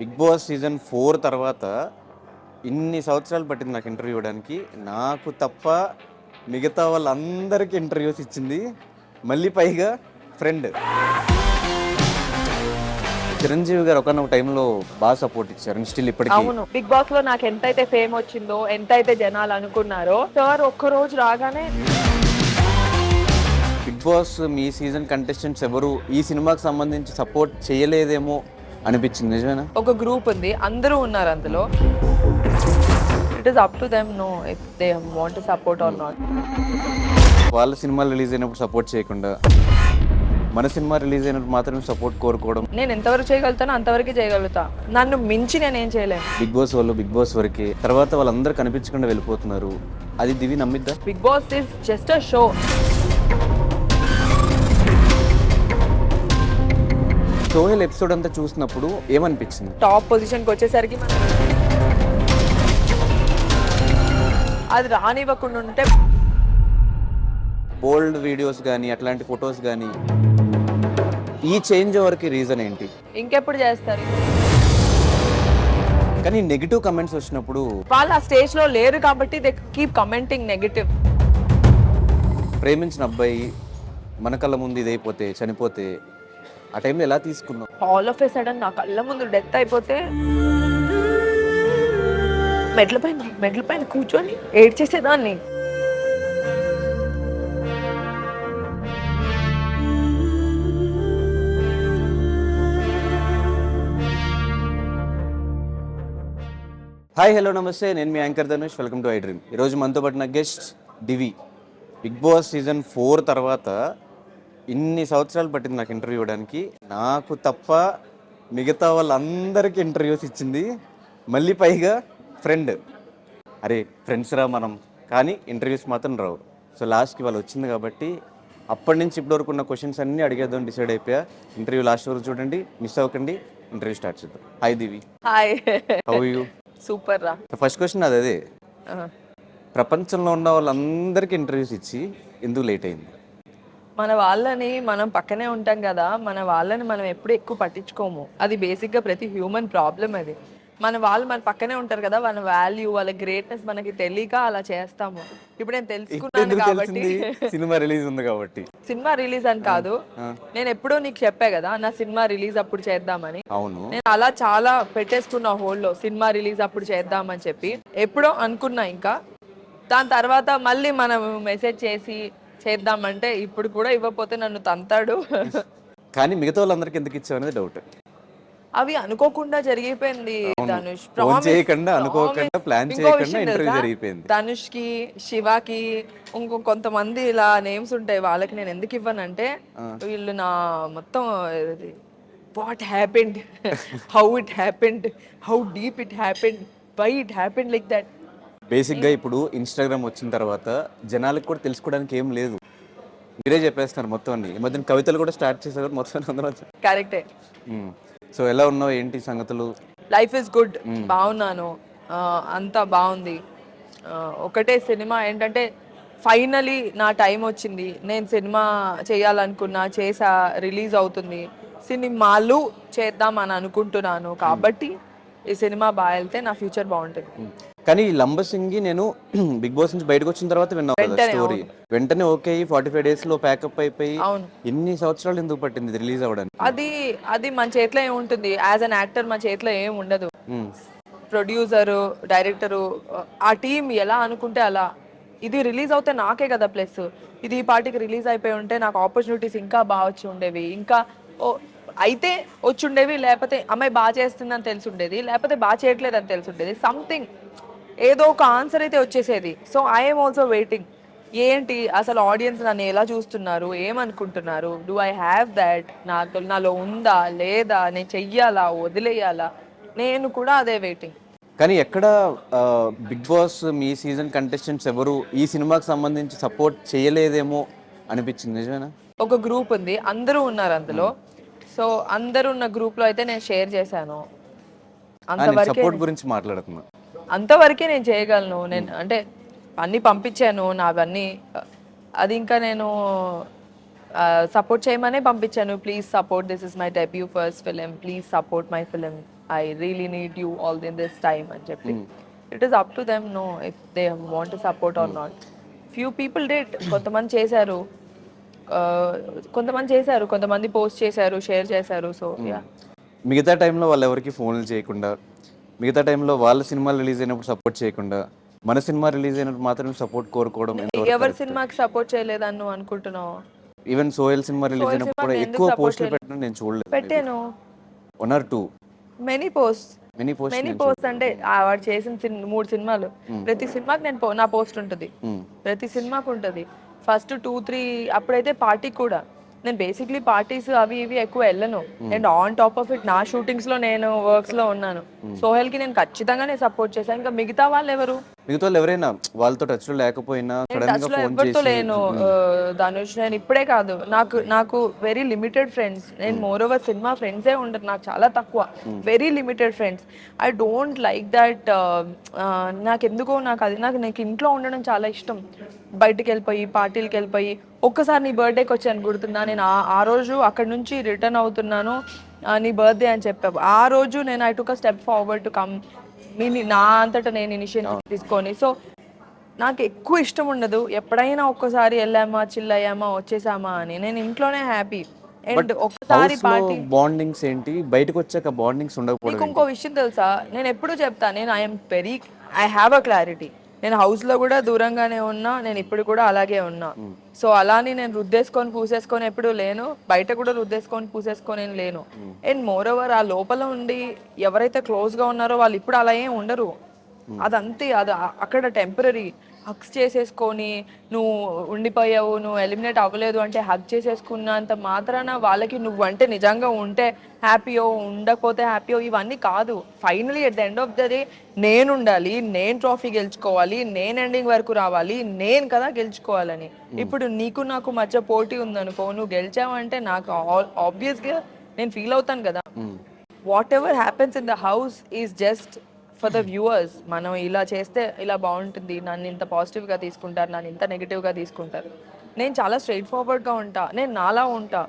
Big Boss season 4 తర్వాత ఇన్ని సంవత్సరాలు పట్టింది నాకు ఇంటర్వ్యూ ఇవ్వడానికి. నాకు తప్ప మిగతా వాళ్ళందరికీ ఇంటర్వ్యూస్ ఇచ్చింది. మళ్ళీ పైగా ఫ్రెండ్. చిరంజీవి గారు ఒకనొక టైంలో బాగా సపోర్ట్ ఇచ్చారు. స్టిల్ ఇప్పటికీ అవును, బిగ్ బాస్ లో నాకు ఎంతైతే ఫేమ్ వచ్చిందో, ఎంతైతే జనాలు అనుకున్నారో, సార్ ఒక్క రోజు రాగానే బిగ్ బాస్ మీ సీజన్ కంటెస్టెంట్స్ ఎవరు ఈ సినిమాకి సంబంధించి సపోర్ట్ చేయలేదేమో అనిపించింది. నిజమేనా? ఒక గ్రూప్ ఉంది, అందరూ ఉన్నారు అందులో. It is up to them no if they want to support or not. వాళ్ళ సినిమాలు రిలీజ్ అయినప్పుడు సపోర్ట్ చేయకుండా మన సినిమా రిలీజ్ అయినప్పుడు మాత్రమే సపోర్ట్ కోరుకోవడం. నేను ఎంతవరకు చేయగలుగుతానో అంతవరకు చేయగలుగుతా. నన్ను మించి నేనేం చేయలేను. బిగ్ బాస్ వాళ్ళు బిగ్ బాస్ వరకే, తర్వాత వాళ్ళందరూ కనిపించకుండా వెళ్ళిపోతున్నారు. అది దివి నమ్మిద్దా? Bigg Boss is just a show. Sohel episode అంతా చూసినప్పుడు ఏమనిపించింది? టాప్ పొజిషన్కి వచ్చేసరికి మనం అది రానివ్వకుండా ఉంటే బోల్డ్ వీడియోస్ కానీ అట్లాంటి ఫొటోస్ కానీ ఈ చేంజ్ ఓవర్కి రీజన్ ఏంటి? ఇంకెప్పుడు చేస్తారు? కానీ నెగిటివ్ కమెంట్స్ వచ్చినప్పుడు వాళ్ళు ఆ స్టేజ్ లో లేరు కాబట్టి దే కీప్ కమెంటింగ్ నెగటివ్. ప్రేమించిన అబ్బాయి మన కళ్ళ ముందు ఇదైపోతే చనిపోతే ఆ టైంలో ఎలా తీసుకున్నాం? ఆల్ ఆఫ్ ఏ సడన్ నా కళ్ళ ముందు డెత్ అయిపోతే మెట్ల పైన కూర్చొని ఏడ్చేసేదాన్ని. Hi, hello, namaste. నేను మీ anchor Dhanush. Welcome to I Dream. ఈరోజు మనతో పాటు నా guest Divi. Bigg Boss season 4 తర్వాత ఇన్ని సంవత్సరాలు పట్టింది నాకు ఇంటర్వ్యూ ఇవ్వడానికి. నాకు తప్ప మిగతా వాళ్ళందరికీ ఇంటర్వ్యూస్ ఇచ్చింది. మళ్ళీ పైగా ఫ్రెండ్. అరే ఫ్రెండ్స్ రా మనం, కానీ ఇంటర్వ్యూస్ మాత్రం రావు. సో లాస్ట్కి వాళ్ళు వచ్చింది కాబట్టి అప్పటి నుంచి ఇప్పటి వరకు ఉన్న క్వశ్చన్స్ అన్నీ అడిగేద్దాం డిసైడ్ అయిపోయా. ఇంటర్వ్యూ లాస్ట్ వరకు చూడండి, మిస్ అవ్వకండి. ఇంటర్వ్యూ స్టార్ట్ చేద్దాం. Hi Divi, hi. How you? Super రా. ఫస్ట్ క్వశ్చన్ అదే. ప్రపంచంలో ఉన్న వాళ్ళందరికీ ఇంటర్వ్యూస్ ఇచ్చి ఎందుకు లేట్ అయింది? మన వాళ్ళని మనం పక్కనే ఉంటాం కదా, మన వాళ్ళని మనం ఎప్పుడు ఎక్కువ పట్టించుకోము. అది బేసిక్గా ప్రతి హ్యూమన్ ప్రాబ్లం. అది మన వాళ్ళు మన పక్కనే ఉంటారు కదా, వాళ్ళ వాల్యూ, వాళ్ళ గ్రేట్నెస్ మనకి తెలియక అలా చేస్తాము. ఇప్పుడు నేను తెలుసుకున్నాను ఎందుకు కాబట్టి. తెలిసింది? సినిమా రిలీజ్ ఉంది కాబట్టి. సినిమా రిలీజ్ అని కాదు, నేను ఎప్పుడో నీకు చెప్పా కదా నా సినిమా రిలీజ్ అప్పుడు చేద్దామని. అవును. నేను అలా చాలా పెట్టేసుకున్నా హోల్డ్లో, సినిమా రిలీజ్ అప్పుడు చేద్దామని చెప్పి. ఎప్పుడో అనుకున్నా, ఇంకా దాని తర్వాత మళ్ళీ మనం మెసేజ్ చేసి చేద్దామంటే ఇప్పుడు కూడా ఇవ్వకపోతే నన్ను తంతాడు. కానీ మిగతా వాళ్ళందరికీ ఎందుకు ఇచ్చావు అనేది డౌట్. అవి అనుకోకుండా జరిగిపోయింది ధనుష్. ఫోన్ చేయకుండా, అనుకోకుండా, ప్లాన్ ఇంకో చేయకుండా విషయం ఇంటర్వ్యూ తెలుసా, జరిగిపోయింది. ధనుష్ కి, శివాకి, కొంతమంది ఇలా నేమ్స్ ఉంటాయి. వాళ్ళకి నేను ఎందుకు ఇవ్వనంటే వీళ్ళు నా మొత్తం what happened, how it happened, how deep it happened, why it happened like that. బేసిక్గా ఇప్పుడు ఇన్స్టాగ్రామ్ వచ్చిన తర్వాత జనాలకు కూడా తెలుసుకోవడానికి ఏం లేదు. మీరే చెప్పేస్తున్నారు మొత్తం అన్ని. ఈ మధ్యన కవితలు కూడా స్టార్ట్ చేశారు మొత్తం అందరూ. కరెక్టే. సో ఎలా ఉన్నావు, ఏంటి సంగతులు? లైఫ్ ఇస్ గుడ్, బాగున్నాను, అంతా బాగుంది. ఒకటే సినిమా ఏంటంటే ఫైనలీ నా టైం వచ్చింది. నేను సినిమా చేయాలనుకున్నా, చేసా, రిలీజ్ అవుతుంది. సినిమాలు చేద్దాం అని అనుకుంటున్నాను కాబట్టి ఈ సినిమా బాగా వెళ్తే నా ఫ్యూచర్ బాగుంటుంది. కానీ లంబసింగి నేను బిగ్ బాస్ నుంచి బయటకు వచ్చిన తర్వాత విన్నావు కదా స్టోరీ. వెంటనే ఓకే 45 days లో ప్యాకప్ అయిపోయి ఎన్ని సంవత్సరాలు ఎందుకు పట్టింది రిలీజ్ అవ్వడానికి? అది మన చేతిలో ఏముంటుంది? యాజ్ అన్ యాక్టర్ మన చేతిలో ఏం ఉండదు. ప్రొడ్యూసరు, డైరెక్టరు, ఆ టీం ఎలా అనుకుంటే అలా. ఇది రిలీజ్ అవుతే నాకే కదా ప్లస్. ఇది ఈ పార్టీకి రిలీజ్ అయిపోయి ఉంటే నాకు ఆపర్చునిటీస్ ఇంకా బాగా వచ్చి ఉండేవి, ఇంకా అయితే వచ్చి ఉండేవి. లేకపోతే అమ్మాయి బాగా చేస్తుందని తెలిసి ఉండేది, లేకపోతే బాగా చేయట్లేదని తెలిసి ఉండేది. సంథింగ్ ఏదో ఒక ఆన్సర్ అయితే వచ్చేసేది. So I'm also waiting. ఏంటి అసలు ఆడియన్స్ నన్ను ఎలా చూస్తున్నారు, ఏమనుకుంటున్నారు, డూ ఐ హ్యావ్ దాట్, నాలో ఉందా లేదా, నేను చెయ్యాలా వదిలేయాలా, నేను కూడా అదే వెయిటింగ్. కానీ ఎక్కడ బిగ్ బాస్ మీ సీజన్ కంటెస్టెంట్స్ ఎవరు ఈ సినిమాకి సంబంధించి సపోర్ట్ చేయలేదేమో అనిపించింది. నిజమేనా? ఒక గ్రూప్ ఉంది, అందరూ ఉన్నారు అందులో. సో అందరూ ఉన్న గ్రూప్లో అయితే నేను షేర్ చేశాను. సపోర్ట్ గురించి మాట్లాడుతున్నా. అంతవరకే నేను చేయగలను. నేను అంటే అన్నీ పంపించాను నావన్నీ. అది ఇంకా నేను సపోర్ట్ చేయమనే పంపించాను. Please support, this is my debut first film, please support my film I really need you all in this time అని చెప్పి it is up to them no if they want to support or not. Few people did, కొంతమంది చేశారు, కొంతమంది post చేశారు, share చేశారు. So yeah, మిగతా టైంలో వాళ్ళు ఎవరికి ఫోన్లు చేయకుండా, మిగతా టైంలో వాళ్ళ సినిమాలు రిలీజ్ అయినప్పుడు సపోర్ట్ చేయకుండా, మన సినిమా రిలీజ్ అయినప్పుడు మాత్రం సపోర్ట్ కోరుకోవడం ఎవరి సినిమాకి సపోర్ట్ చేయలేదని నువ్వు అనుకుంటున్నావు? ఈవెన్ సోయల్ సినిమా రిలీజ్ అయినప్పుడు కూడా ఎక్కువ పోస్టులు పెట్టడం నేను చూడలేదు. పెట్టాను, 1 or 2 many post. Many many post అంటే వాడు చేసిన 3 సినిమాలు, ప్రతి సినిమాకి నేను నా పోస్ట్ ఉంటుంది, ప్రతి సినిమాకి ఉంటుంది. ఫస్ట్ 2-3 అప్పుడైతే పార్టీ కూడా నేను బేసిక్లీ పార్టీస్ అవి ఇవి ఎక్కువ వెళ్ళను. And on top of it నా షూటింగ్స్ లో నేను వర్క్స్ లో ఉన్నాను. సోహెల్ కి నేను ఖచ్చితంగానే సపోర్ట్ చేశాను. ఇంకా మిగతా వాళ్ళు ఎవరు? మిగతా వాళ్ళు ఎవరైనా వాళ్ళతో టచ్ లో లేకపోయినా టచ్ లో ఎవరితో లేను ధనుష్. నేను ఇప్పుడే కాదు, నాకు వెరీ లిమిటెడ్ ఫ్రెండ్స్. నేను మోర్ ఓవర్ సినిమా ఫ్రెండ్సే ఉండరు నాకు, చాలా తక్కువ, very limited friends. I don't like that. నాకు ఎందుకో నాకు ఇంట్లో ఉండడం చాలా ఇష్టం. బయటికి వెళ్ళిపోయి పార్టీలకి వెళ్ళిపోయి, ఒక్కసారి నీ బర్త్డేకి వచ్చాను గుర్తుందా, నేను ఆ రోజు అక్కడ నుంచి రిటర్న్ అవుతున్నాను, నీ బర్త్డే అని చెప్పావు. ఆ రోజు నేను I took a step forward to come, నా అంతటా నేను ఇనిషియేటివ్ తీసుకొని. సో నాకు ఎక్కువ ఇష్టం ఉండదు ఎప్పుడైనా ఒక్కసారి వెళ్ళామా, చిల్ అయ్యామా, వచ్చేసామా అని. నేను ఇంట్లోనే హ్యాపీ. అండ్ ఒక్కసారి పార్టీ బాండింగ్స్ ఏంటి, బయటకు వచ్చాక బాండింగ్స్ నీకు ఉండకపోవడం. ఇంకో విషయం తెలుసా, నేను ఎప్పుడు చెప్తా, నేను ఐ హ్యావ్ అ క్లారిటీ. నేను హౌస్ లో కూడా దూరంగానే ఉన్నా, నేను ఇప్పుడు కూడా అలాగే ఉన్నా. సో అలాని నేను రుద్దేసుకొని పూసేసుకొని ఎప్పుడు లేను, బయట కూడా రుద్దేసుకొని పూసేసుకొని ఏం లేను. అండ్ మోర్ ఓవర్ ఆ లోపల ఉండి ఎవరైతే క్లోజ్ గా ఉన్నారో వాళ్ళు ఇప్పుడు అలా ఏం ఉండరు. అదంతే, అది అక్కడ టెంపరీ. హగ్స్ చేసేసుకొని నువ్వు ఉండిపోయావు, నువ్వు ఎలిమినేట్ అవ్వలేదు అంటే హగ్ చేసేసుకున్నంత మాత్రాన వాళ్ళకి నువ్వు అంటే నిజంగా ఉంటే హ్యాపీయో, ఉండకపోతే హ్యాపీయో ఇవన్నీ కాదు. Finally at the end of the day నేను ఉండాలి, నేను ట్రోఫీ గెలుచుకోవాలి, నేను ఎండింగ్ వరకు రావాలి, నేను కదా గెలుచుకోవాలని. ఇప్పుడు నీకు నాకు మధ్య పోటీ ఉందనుకో, నువ్వు గెలిచావంటే నాకు ఆబ్వియస్గా నేను ఫీల్ అవుతాను కదా. What ever happens in the house is just for the viewers. మనం ఇలా చేస్తే ఇలా బాగుంటుంది, నన్ను ఇంత పాజిటివ్గా తీసుకుంటారు, నన్ను ఇంత నెగిటివ్గా తీసుకుంటారు. నేను చాలా స్ట్రైట్ ఫార్వర్డ్గా ఉంటా, నేను నాలా ఉంటా,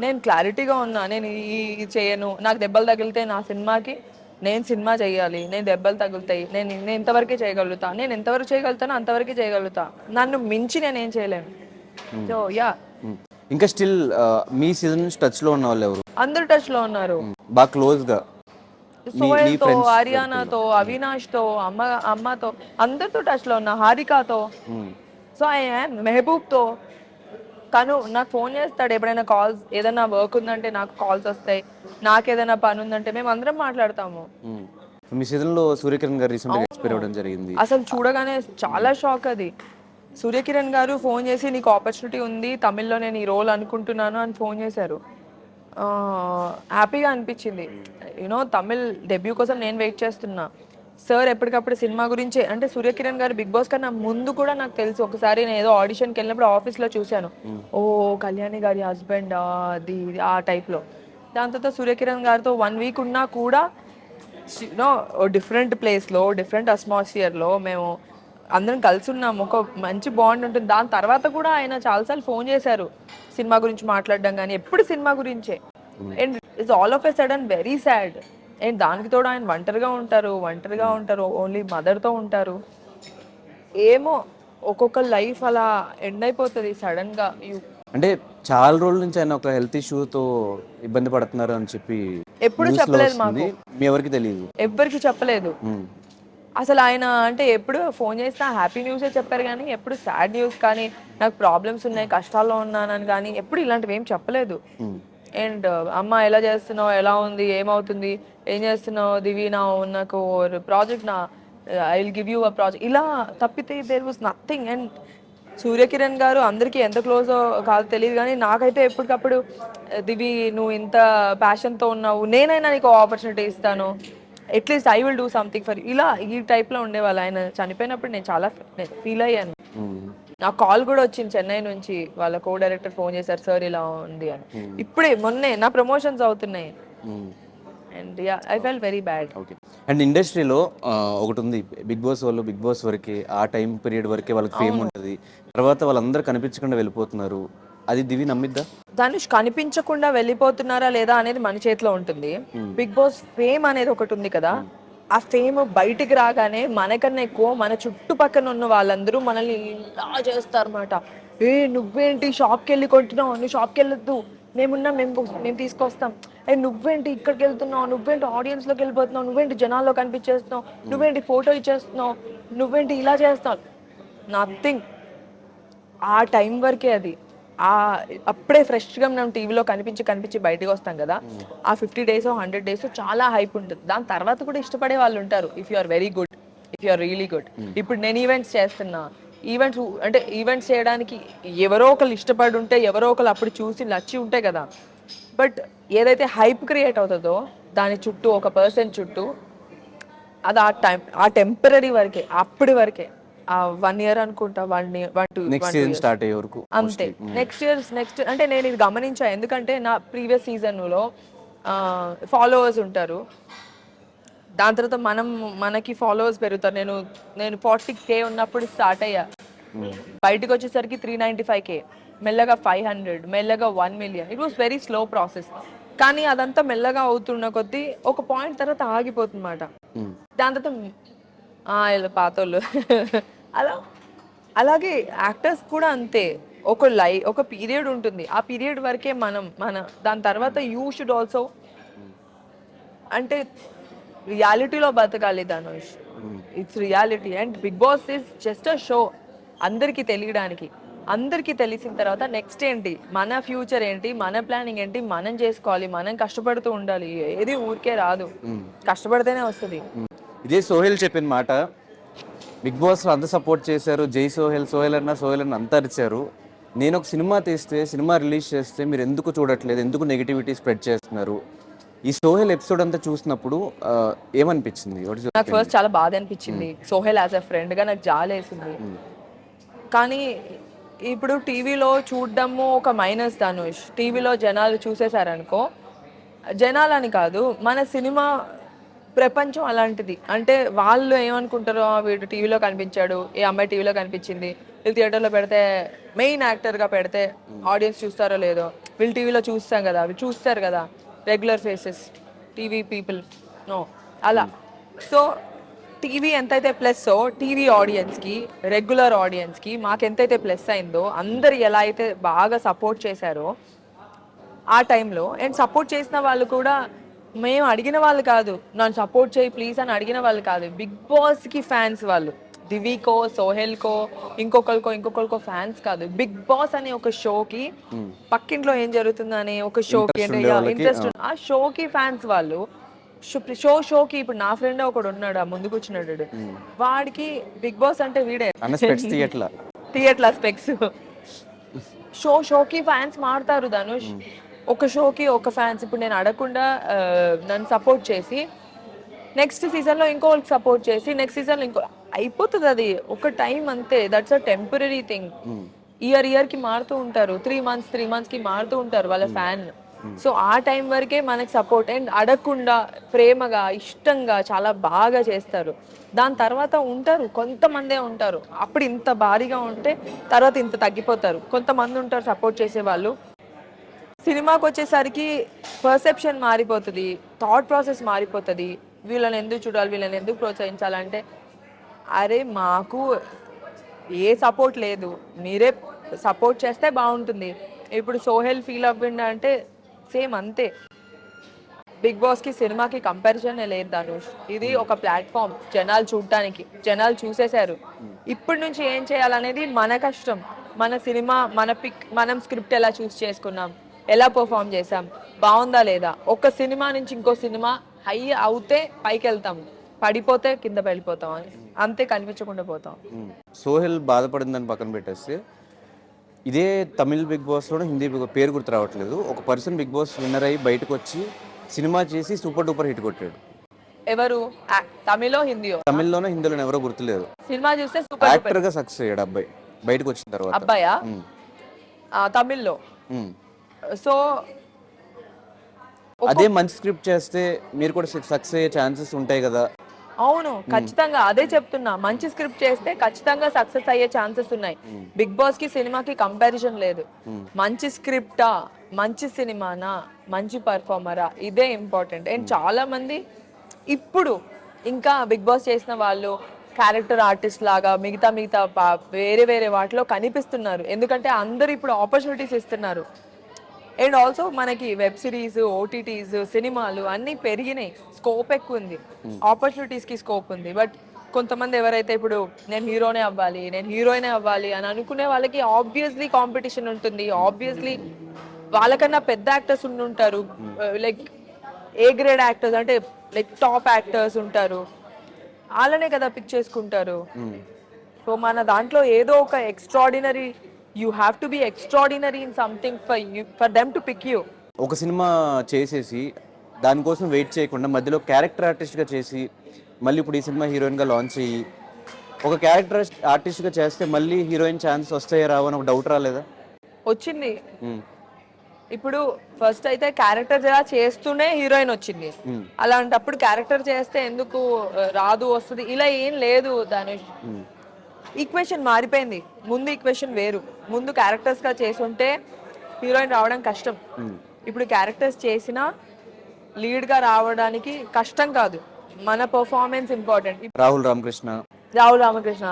నేను క్లారిటీగా ఉన్నా. నేను ఈ చేయను, నాకు దెబ్బలు తగిలితే నా సినిమాకి నేను సినిమా చేయాలి, నేను దెబ్బలు తగులుతాయి, నేను ఇంతవరకే చేయగలుగుతా, నేను ఎంతవరకు చేయగలుగుతానో అంతవరకే చేయగలుగుతా, నన్ను మించి నేనేం చేయలేను. సో యా, ఇంకా స్టిల్ మీ సీజన్ నుంచి టచ్ లో ఉన్న వాళ్ళు ఎవరు? అందరు టచ్లో ఉన్నారు, బాగా క్లోజ్ గా. సోహెల్తో, ఆర్యానాతో, అవినాష్తో, అమ్మతో, అందరితో టచ్లో ఉన్నా, హారికాతో. సో మెహబూబ్తో, తను నాకు ఫోన్ చేస్తాడు ఎప్పుడైనా, కాల్స్ ఏదైనా వర్క్ ఉందంటే నాకు కాల్స్ వస్తాయి, నాకు ఏదైనా పని ఉందంటే మేము అందరం మాట్లాడతాము. మీ సీజన్ లో సూర్యకిరణ్ గారు రీసెంట్ గా ఎక్స్పైర్ అవ్వడం జరిగింది. అసలు చూడగానే చాలా షాక్. అది సూర్యకిరణ్ గారు ఫోన్ చేసి నీకు ఆపర్చునిటీ ఉంది తమిళ్లో, నేను ఈ రోల్ అనుకుంటున్నాను అని ఫోన్ చేశారు. హ్యాపీగా అనిపించింది. యూనో తమిళ్ డెబ్యూ కోసం నేను వెయిట్ చేస్తున్నా. సార్ ఎప్పటికప్పుడు సినిమా గురించి, అంటే సూర్యకిరణ్ గారు బిగ్ బాస్ కన్నా ముందు కూడా నాకు తెలుసు. ఒకసారి నేను ఏదో ఆడిషన్కి వెళ్ళినప్పుడు ఆఫీస్లో చూశాను, ఓ కళ్యాణి గారి హస్బెండ్ అది ఆ టైప్లో. దాని తర్వాత సూర్యకిరణ్ గారితో 1 వీక్ ఉన్నా కూడా యూనో డిఫరెంట్ ప్లేస్లో, డిఫరెంట్ అట్మాస్ఫియర్లో మేము అందరం కలిసి ఉన్నాము, ఒక మంచి బాండ్ ఉంటుంది. దాని తర్వాత కూడా ఆయన చాలాసార్లు ఫోన్ చేశారు సినిమా గురించి మాట్లాడడం, కానీ ఎప్పుడు సినిమా గురించే. And it's all of a sudden very sad. And దానికి తోడు ఆయన ఒంటరిగా ఉంటారు, ఓన్లీ మదర్తో ఉంటారు. ఏమో ఒక్కొక్క లైఫ్ అలా ఎండ్ అయిపోతుంది సడన్గా. అంటే చాలా రోజుల నుంచి ఆయన ఒక హెల్త్ ఇష్యూతో ఇబ్బంది పడుతున్నారు అని చెప్పి ఎప్పుడు చెప్పలేదు మాకు, మీ ఎవరికి తెలియదు, ఎవ్వరికి చెప్పలేదు అసలు. ఆయన అంటే ఎప్పుడు ఫోన్ చేసినా హ్యాపీ న్యూసే చెప్పారు, కానీ ఎప్పుడు సాడ్ న్యూస్ కానీ, నాకు ప్రాబ్లమ్స్ ఉన్నాయి, కష్టాల్లో ఉన్నానని కానీ ఎప్పుడు ఇలాంటివి ఏం చెప్పలేదు. అండ్ అమ్మ ఎలా చేస్తున్నావు, ఎలా ఉంది, ఏమవుతుంది, ఏం చేస్తున్నావు దివి, నాకు project I will give you a project, ఇలా తప్పితే there was nothing. And Suryakiran garu అందరికీ ఎంత క్లోజో కాదు తెలియదు, కానీ నాకైతే ఎప్పటికప్పుడు దివి నువ్వు ఇంత ప్యాషన్తో ఉన్నావు, నేనైనా నీకు ఆపర్చునిటీ ఇస్తాను, at least I will do something for, ఇలా ఈ టైప్లో ఉండేవాళ్ళు. ఆయన చనిపోయినప్పుడు నేను చాలా ఫీల్ అయ్యాను. నాకు కాల్ కూడా వచ్చింది చెన్నై నుంచి, వాళ్ళ కో డైరెక్టర్ ఫోన్ చేశారు, సార్ ఇలా ఉంది అని. ఇప్పుడే మొన్నే నా ప్రమోషన్స్ అవుతున్నాయి. And yeah, I felt very bad. Okay. And ఇండస్ట్రీలో ఒకటి ఉంది, బిగ్ బాస్ వాళ్ళు బిగ్ బాస్ వరకే, ఆ టైం పీరియడ్ వరకే వాళ్ళకి ఫేమ్ ఉంటుంది, తర్వాత వాళ్ళందరూ కనిపించకుండా వెళ్ళిపోతున్నారు. అది దివి నమ్మిద్దా? ధనుష్ కనిపించకుండా వెళ్ళిపోతున్నారా లేదా అనేది మన చేతిలో ఉంటుంది. బిగ్ బాస్ ఫేమ్ అనేది ఒకటి ఉంది కదా, ఆ ఫేమ్ బయటికి రాగానే మనకన్నా ఎక్కువ మన చుట్టుపక్కల ఉన్న వాళ్ళందరూ మనల్ని ఇలా చేస్తారన్నమాట. ఏ నువ్వేంటి షాప్కి వెళ్ళి కొంటున్నావు, నువ్వు షాప్కి వెళ్ళొద్దు, మేమున్నా మేము తీసుకొస్తాం. ఏ నువ్వేంటి ఇక్కడికి వెళ్తున్నావు, నువ్వేంటి ఆడియన్స్లోకి వెళ్ళిపోతున్నావు, నువ్వేంటి జనాల్లో కనిపించేస్తున్నావు, నువ్వేంటి ఫోటో ఇచ్చేస్తున్నావు, నువ్వేంటి ఇలా చేస్తున్నావు. నథింగ్. ఆ టైం వరకే అది. ఆ అప్పుడే ఫ్రెష్గా మనం టీవీలో కనిపించి బయటకు వస్తాం కదా, ఆ 50 days 100 days చాలా హైప్ ఉంటుంది. దాని తర్వాత కూడా ఇష్టపడే వాళ్ళు ఉంటారు, if you are very good, if you are really good. ఇప్పుడు నేను ఈవెంట్స్ చేస్తున్నా, ఈవెంట్స్ చేయడానికి ఎవరో ఒకరు ఇష్టపడి ఉంటే, ఎవరో ఒకరు అప్పుడు చూసి నచ్చి ఉంటే కదా. బట్ ఏదైతే హైప్ క్రియేట్ అవుతుందో దాని చుట్టూ ఒక పర్సన్ చుట్టూ, అది ఆ టెంపరీ వరకే, అప్పటి వరకే. ఆ 1 year అనుకుంటా, 1 year 1 next 2 season years start అయ్యే వరకు అంతే. నెక్స్ట్ అంటే నేను ఇది గమనించా, ఎందుకంటే నా ప్రీవియస్ సీజన్లో ఫాలోవర్స్ ఉంటారు, దాని తర్వాత మనకి ఫాలోవర్స్ పెరుగుతారు. నేను 40K ఉన్నప్పుడు స్టార్ట్ అయ్యా, బయటకు వచ్చేసరికి 395K, మెల్లగా 500, మెల్లగా 1 million. It was very slow process. కానీ అదంతా మెల్లగా అవుతున్న కొద్దీ ఒక పాయింట్ తర్వాత ఆగిపోతుందన్నమాట. దాని తర్వాత వీళ్ళు పాతోళ్ళు అలా. అలాగే యాక్టర్స్ కూడా అంతే. ఒక పీరియడ్ ఉంటుంది, ఆ పీరియడ్ వరకే మన దాని తర్వాత యూ షుడ్ ఆల్సో, అంటే రియాలిటీలో బతకాలి Dhanush. It's reality and Bigg Boss is just a show. అందరికీ తెలియడానికి, అందరికీ తెలిసిన తర్వాత నెక్స్ట్ ఏంటి, మన ఫ్యూచర్ ఏంటి, మన ప్లానింగ్ ఏంటి, మనం చేసుకోవాలి. మనం కష్టపడుతూ ఉండాలి, ఏది ఊరికే రాదు, కష్టపడితేనే వస్తుంది. ఇదే సోహెల్ చెప్పిన మాట. బిగ్ బాస్లో అంత సపోర్ట్ చేశారు, జై సోహెల్ అన్న అంత అరిచారు. నేను ఒక సినిమా తీస్తే, సినిమా రిలీజ్ చేస్తే మీరు ఎందుకు చూడట్లేదు, ఎందుకు నెగిటివిటీ స్ప్రెడ్ చేస్తున్నారు? ఈ సోహెల్ ఎపిసోడ్ అంతా చూసినప్పుడు ఏమనిపించింది? నాకు ఫస్ట్ చాలా బాధ అనిపించింది. సోహెల్ యాజ్ అ ఫ్రెండ్గా నాకు జాలేసింది. కానీ ఇప్పుడు టీవీలో చూడడము ఒక మైనస్ ధనుష్. టీవీలో జనాలు చూసేశారనుకో, జనాలని కాదు, మన సినిమా ప్రపంచం అలాంటిది. అంటే వాళ్ళు ఏమనుకుంటారో, వీడు టీవీలో కనిపించాడు, ఏ అమ్మాయి టీవీలో కనిపించింది, వీళ్ళు థియేటర్లో పెడితే, మెయిన్ యాక్టర్గా పెడితే ఆడియన్స్ చూస్తారో లేదో, వీళ్ళు టీవీలో చూస్తాం కదా, వీళ్ళు చూస్తారు కదా, regular faces, TV people no అలా. సో టీవీ ఎంతైతే ప్లస్, టీవీ ఆడియన్స్కి, రెగ్యులర్ ఆడియన్స్కి మాకెంతైతే ప్లస్ అయిందో, అందరు ఎలా అయితే బాగా సపోర్ట్ చేశారో ఆ టైంలో, అండ్ సపోర్ట్ చేసిన వాళ్ళు కూడా మేము అడిగిన వాళ్ళు కాదు, నన్ను సపోర్ట్ చేయి ప్లీజ్ అని అడిగిన వాళ్ళు కాదు, బిగ్ బాస్కి ఫ్యాన్స్ వాళ్ళు. దివికో, సోహెల్కో, ఇంకొకరికో ఫ్యాన్స్ కాదు, బిగ్ బాస్ అనే ఒక షోకి, పక్కింట్లో ఏం జరుగుతుందని ఒక షోకి అంటే ఇంట్రెస్ట్, ఆ షోకి ఫ్యాన్స్ వాళ్ళు. షోకి ఇప్పుడు నా ఫ్రెండ్ ఒకడు ఉన్నాడు, ముందుకు వచ్చినాడు, వాడికి బిగ్ బాస్ అంటే వీడే థియేటర్ల స్పెక్స్. షోకి ఫ్యాన్స్ మారుతారు ధనుష్. ఒక షోకి ఒక ఫ్యాన్స్. ఇప్పుడు నేను అడగకుండా నన్ను సపోర్ట్ చేసి నెక్స్ట్ సీజన్లో ఇంకోళ్ళకి సపోర్ట్ చేసి నెక్స్ట్ సీజన్లో అయిపోతుంది. అది ఒక టైం అంతే, దట్స్ అ టెంపరీ థింగ్. ఇయర్కి మారుతూ ఉంటారు, 3 monthsకి మారుతూ ఉంటారు వాళ్ళ ఫ్యాన్. సో ఆ టైం వరకే మనకి సపోర్ట్, అండ్ అడగకుండా ప్రేమగా ఇష్టంగా చాలా బాగా చేస్తారు. దాని తర్వాత ఉంటారు, కొంతమందే ఉంటారు, అప్పుడు ఇంత భారీగా ఉంటే తర్వాత ఇంత తగ్గిపోతారు. కొంతమంది ఉంటారు సపోర్ట్ చేసే వాళ్ళు. సినిమాకి వచ్చేసరికి పర్సెప్షన్ మారిపోతుంది, థాట్ ప్రాసెస్ మారిపోతుంది. వీళ్ళని ఎందుకు చూడాలి, వీళ్ళని ఎందుకు ప్రోత్సహించాలంటే, అరే మాకు ఏ సపోర్ట్ లేదు, మీరే సపోర్ట్ చేస్తే బాగుంటుంది. ఇప్పుడు సోహెల్ ఫీల్ అవ్వండి అంటే సేమ్ అంతే. బిగ్ బాస్కి సినిమాకి కంపారిజన్ లేదు ధనుష్. ఇది ఒక ప్లాట్ఫామ్ జనాలు చూడటానికి, జనాలు చూసేశారు. ఇప్పటి నుంచి ఏం చేయాలనేది మన కష్టం. మన సినిమా, మన పిక్, మనం స్క్రిప్ట్ ఎలా చూస్ చేసుకున్నాం, ఎలా పర్ఫామ్ చేసాం, బాగుందా లేదా. ఒక సినిమా నుంచి ఇంకో సినిమా హై అవుతే పైకి వెళ్తాం, పడిపోతే కింద వెళ్ళిపోతాం, అంతే, కనిపించకుండా పోతాం. సోహెల్ బాధపడిందని పక్కన పెట్టేస్తే, ఇదే తమిళ్ బిగ్ బాస్లో, హిందీ బిగ్ బాస్ పేరు గుర్తు రావట్లేదు, ఒక పర్సన్ బిగ్ బాస్ విన్నర్ అయ్యి బయటకు వచ్చి సినిమా చేసి సూపర్ డూపర్ హిట్ కొట్టాడు. ఎవరు? తమిళో హిందీయో? తమిళ్లోనో హిందీలోనో ఎవరో గుర్తులేదు. సినిమా చూస్తే సూపర్ యాక్టర్ గా సక్సెస్ అయ్యాడు అబ్బాయి బయటకు వచ్చిన తర్వాత. అబ్బాయా? తమిళ్లో. సో అదే మంచి స్క్రిప్ట్ చేస్తే మీరు కూడా సక్సెస్ అయ్యే ఛాన్సెస్ ఉంటాయి కదా. అవును, ఖచ్చితంగా అదే చెప్తున్నా. మంచి స్క్రిప్ట్ చేస్తే ఖచ్చితంగా సక్సెస్ అయ్యే ఛాన్సెస్ ఉన్నాయి. బిగ్ బాస్ కి సినిమాకి కంపారిజన్ లేదు. మంచి స్క్రిప్టా, మంచి సినిమానా, మంచి పర్ఫార్మరా, ఇదే ఇంపార్టెంట్. అండ్ చాలా మంది ఇప్పుడు ఇంకా బిగ్ బాస్ చేసిన వాళ్ళు క్యారెక్టర్ ఆర్టిస్ట్ లాగా మిగతా మిగతా వేరే వేరే వాటిలో కనిపిస్తున్నారు. ఎందుకంటే అందరు ఇప్పుడు ఆపర్చునిటీస్ ఇస్తున్నారు. అండ్ ఆల్సో మనకి వెబ్ సిరీస్, ఓటీటీస్, సినిమాలు అన్నీ పెరిగినాయి. స్కోప్ ఎక్కువ ఉంది, ఆపర్చునిటీస్కి స్కోప్ ఉంది. బట్ కొంతమంది ఎవరైతే ఇప్పుడు నేను హీరోనే అవ్వాలి, నేను హీరోయినే అవ్వాలి అని అనుకునే వాళ్ళకి ఆబ్వియస్లీ కాంపిటీషన్ ఉంటుంది. ఆబ్వియస్లీ వాళ్ళకన్నా పెద్ద యాక్టర్స్ ఉంటారు, లైక్ ఏ గ్రేడ్ యాక్టర్స్, అంటే లైక్ టాప్ యాక్టర్స్ ఉంటారు. వాళ్ళనే కదా పిక్ చేసుకుంటారు. సో మన దాంట్లో ఏదో ఒక extraordinary, you have to be extraordinary in something for them to pick you. ఒక సినిమా చేసేసి దానికోసం వెయిట్ చేయకుండా మధ్యలో క్యారెక్టర్ ఆర్టిస్ట్గా చేసి మళ్ళీ ఇప్పుడు ఈ సినిమా హీరోయిన్గా లాంచ్ అయ్యి ఒక క్యారెక్టర్ ఆర్టిస్ట్గా చేస్తే మళ్ళీ హీరోయిన్ ఛాన్స్ వస్తాయా రావు అని ఒక డౌట్ రాలేదా? వచ్చింది. ఇప్పుడు ఫస్ట్ అయితే క్యారెక్టర్ చేస్తూనే హీరోయిన్ వచ్చింది. అలాంటప్పుడు క్యారెక్టర్ చేస్తే ఎందుకు రాదు వస్తుంది ఇలా ఏం లేదు ధనుష్. ఈక్వేషన్ మారిపోయింది. ముందు ఈక్వేషన్ వేరు. ముందు క్యారెక్టర్స్ గా చేసుంటే హీరోయిన్ రావడం కష్టం. ఇప్పుడు క్యారెక్టర్స్ చేసినా లీడ్ గా రావడానికి కష్టం కాదు, మన పర్ఫార్మెన్స్ ఇంపార్టెంట్. రాహుల్ రామకృష్ణ,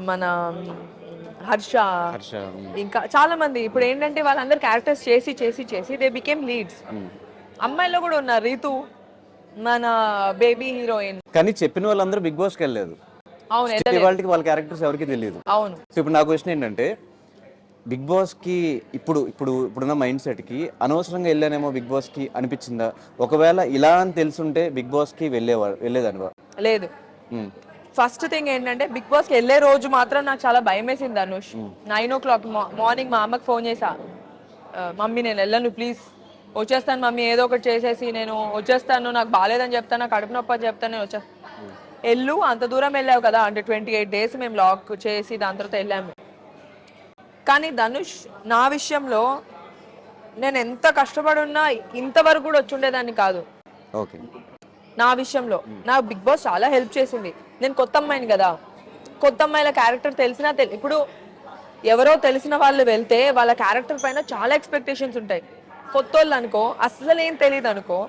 మన హర్ష, హర్ష, ఇంకా చాలా మంది ఇప్పుడు ఏంటంటే వాళ్ళందరూ క్యారెక్టర్స్ చేసి చేసి చేసి దే బికేమ్ లీడ్స్. అమ్మాయిలో కూడా ఉన్నారు, రీతు మన బేబీ హీరోయిన్. కానీ చెప్పిన వాళ్ళందరూ బిగ్ బాస్కి వెళ్ళలేదు. అవును, వాళ్ళకి వాళ్ళ క్యారెక్టర్స్ ఎవరికి తెలియదు. అవును. సో ఇప్పుడు నా క్వశ్చన్ ఏంటంటే బిగ్ బాస్కి ఇప్పుడున్న మైండ్ సెట్కి అనవసరంగా వెళ్ళానేమో బిగ్ బాస్కి అనిపించిందా? ఒకవేళ ఇలా అని తెలుసుంటే బిగ్ బాస్కి వెళ్ళేదానివా? లేదు. ఫస్ట్ థింగ్ ఏంటంటే బిగ్ బాస్కి వెళ్ళే రోజు మాత్రం నాకు చాలా భయం వేసింది ధనుష్. 9 o'clock మార్నింగ్ మా అమ్మకి ఫోన్ చేసా, మమ్మీ నేను వెళ్ళను ప్లీజ్, వచ్చేస్తాను మమ్మీ, ఏదో ఒకటి చేసేసి నేను వచ్చేస్తాను, నాకు బాగాలేదని చెప్తాను, నాకు కడుపు నొప్పి అని చెప్తాను, నేను వచ్చేస్తాను. వెళ్ళు, అంత దూరం వెళ్ళావు కదా, అంటే 28 days మేము లాక్ చేసి దాని తర్వాత వెళ్ళాము. కానీ ధనుష్ నా విషయంలో నేను ఎంత కష్టపడున్నా ఇంతవరకు కూడా వచ్చి ఉండేదాన్ని కాదు. ఓకే, నా విషయంలో నాకు బిగ్ బాస్ చాలా హెల్ప్ చేసింది. నేను కొత్త అమ్మాయిని కదా, కొత్త అమ్మాయిల క్యారెక్టర్ తెలిసినా ఇప్పుడు ఎవరో తెలిసిన వాళ్ళు వెళ్తే వాళ్ళ క్యారెక్టర్ పైన చాలా ఎక్స్పెక్టేషన్స్ ఉంటాయి. కొత్త వాళ్ళు అనుకో, అస్సలు ఏం తెలియదు అనుకో,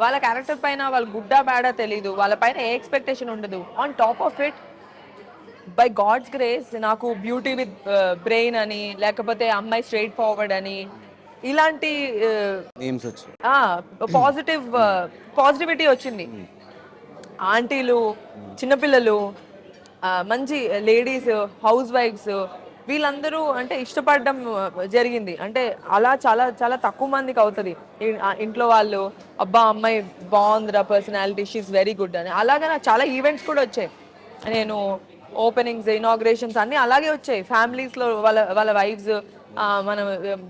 వాళ్ళ క్యారెక్టర్ పైన వాళ్ళ గుడ్డా బ్యాడా తెలీదు, వాళ్ళ పైన ఏ ఎక్స్పెక్టేషన్ ఉండదు. On top of it by God's grace నాకు బ్యూటీ విత్ బ్రెయిన్ అని, లేకపోతే అమ్మాయి స్ట్రైట్ ఫార్వర్డ్ అని, ఇలాంటి పాజిటివిటీ వచ్చింది. ఆంటీలు, చిన్నపిల్లలు, మంచి లేడీస్, హౌస్ వైఫ్స్, వీళ్ళందరూ అంటే ఇష్టపడడం జరిగింది. అంటే అలా చాలా చాలా తక్కువ మందికి అవుతుంది. ఇంట్లో వాళ్ళు అబ్బా అమ్మాయి బాగుందిరా, పర్సనాలిటీ, షీఈస్ వెరీ గుడ్ అని. అలాగే నాకు చాలా ఈవెంట్స్ కూడా వచ్చాయి. నేను ఓపెనింగ్స్, ఇనాగ్రేషన్స్ అన్నీ అలాగే వచ్చాయి. ఫ్యామిలీస్లో వాళ్ళ వైఫ్స్ మనం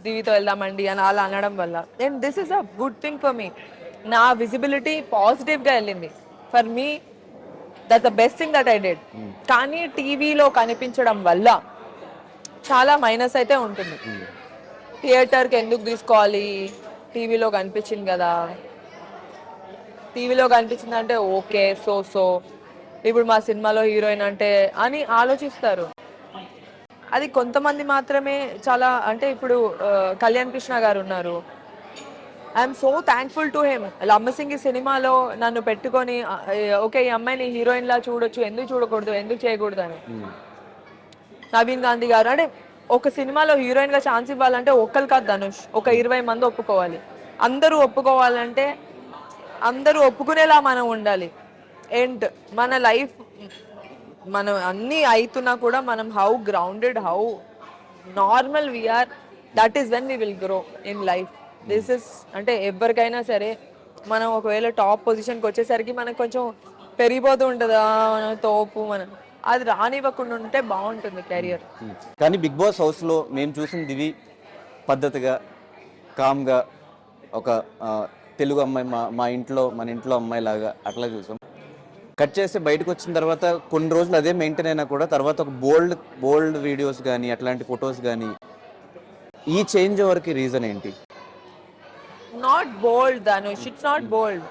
దివితో వెళ్దామండి అని అలా అనడం వల్ల. And this is a good thing for me. నా విజిబిలిటీ పాజిటివ్గా వెళ్ళింది. For me that the best thing that I did. కానీ టీవీలో కనిపించడం వల్ల చాలా మైనస్ అయితే ఉంటుంది. థియేటర్కి ఎందుకు తీసుకోవాలి, టీవీలో కనిపించింది కదా, టీవీలో కనిపించింది అంటే ఓకే సో ఇప్పుడు మా సినిమాలో హీరోయిన్ అంటే అని ఆలోచిస్తారు. అది కొంతమంది మాత్రమే. చాలా అంటే ఇప్పుడు కళ్యాణ్ కృష్ణ గారు ఉన్నారు, I'm so thankful to him. Lambasingi సినిమాలో నన్ను పెట్టుకొని ఓకే ఈ అమ్మాయిని హీరోయిన్ లా చూడొచ్చు, ఎందుకు చూడకూడదు, ఎందుకు చేయకూడదు అని. నవీన్ గాంధీ గారు అంటే ఒక సినిమాలో హీరోయిన్ గా ఛాన్స్ ఇవ్వాలంటే ఒక్కరు కాదు ధనుష్, ఒక 20 మంది ఒప్పుకోవాలి. అందరూ ఒప్పుకోవాలంటే అందరూ ఒప్పుకునేలా మనం ఉండాలి. అండ్ మన లైఫ్ మనం అన్నీ అవుతున్నా కూడా మనం how grounded, how normal we are, that is when we will grow in life. This is అంటే ఎవరికైనా సరే మనం ఒకవేళ టాప్ పొజిషన్కి వచ్చేసరికి మనకు కొంచెం పెరిగిపోతూ ఉంటుంది తోపు, మనం అది రానివ్వకుండా ఉంటే బాగుంటుంది కెరియర్. కానీ బిగ్ బాస్ హౌస్లో మేము చూసిన దివి పద్ధతిగా, కామ్గా, ఒక తెలుగు అమ్మాయి, మన ఇంట్లో అమ్మాయి లాగా అట్లా చూసాం. కట్ చేస్తే బయటకు వచ్చిన తర్వాత కొన్ని రోజులు అదే మెయింటైన్ అయినా కూడా తర్వాత ఒక బోల్డ్ వీడియోస్ కానీ అట్లాంటి ఫొటోస్ కానీ, ఈ చేంజ్ ఓవర్కి రీజన్ ఏంటి? Not bold Dhanush, it's not bold.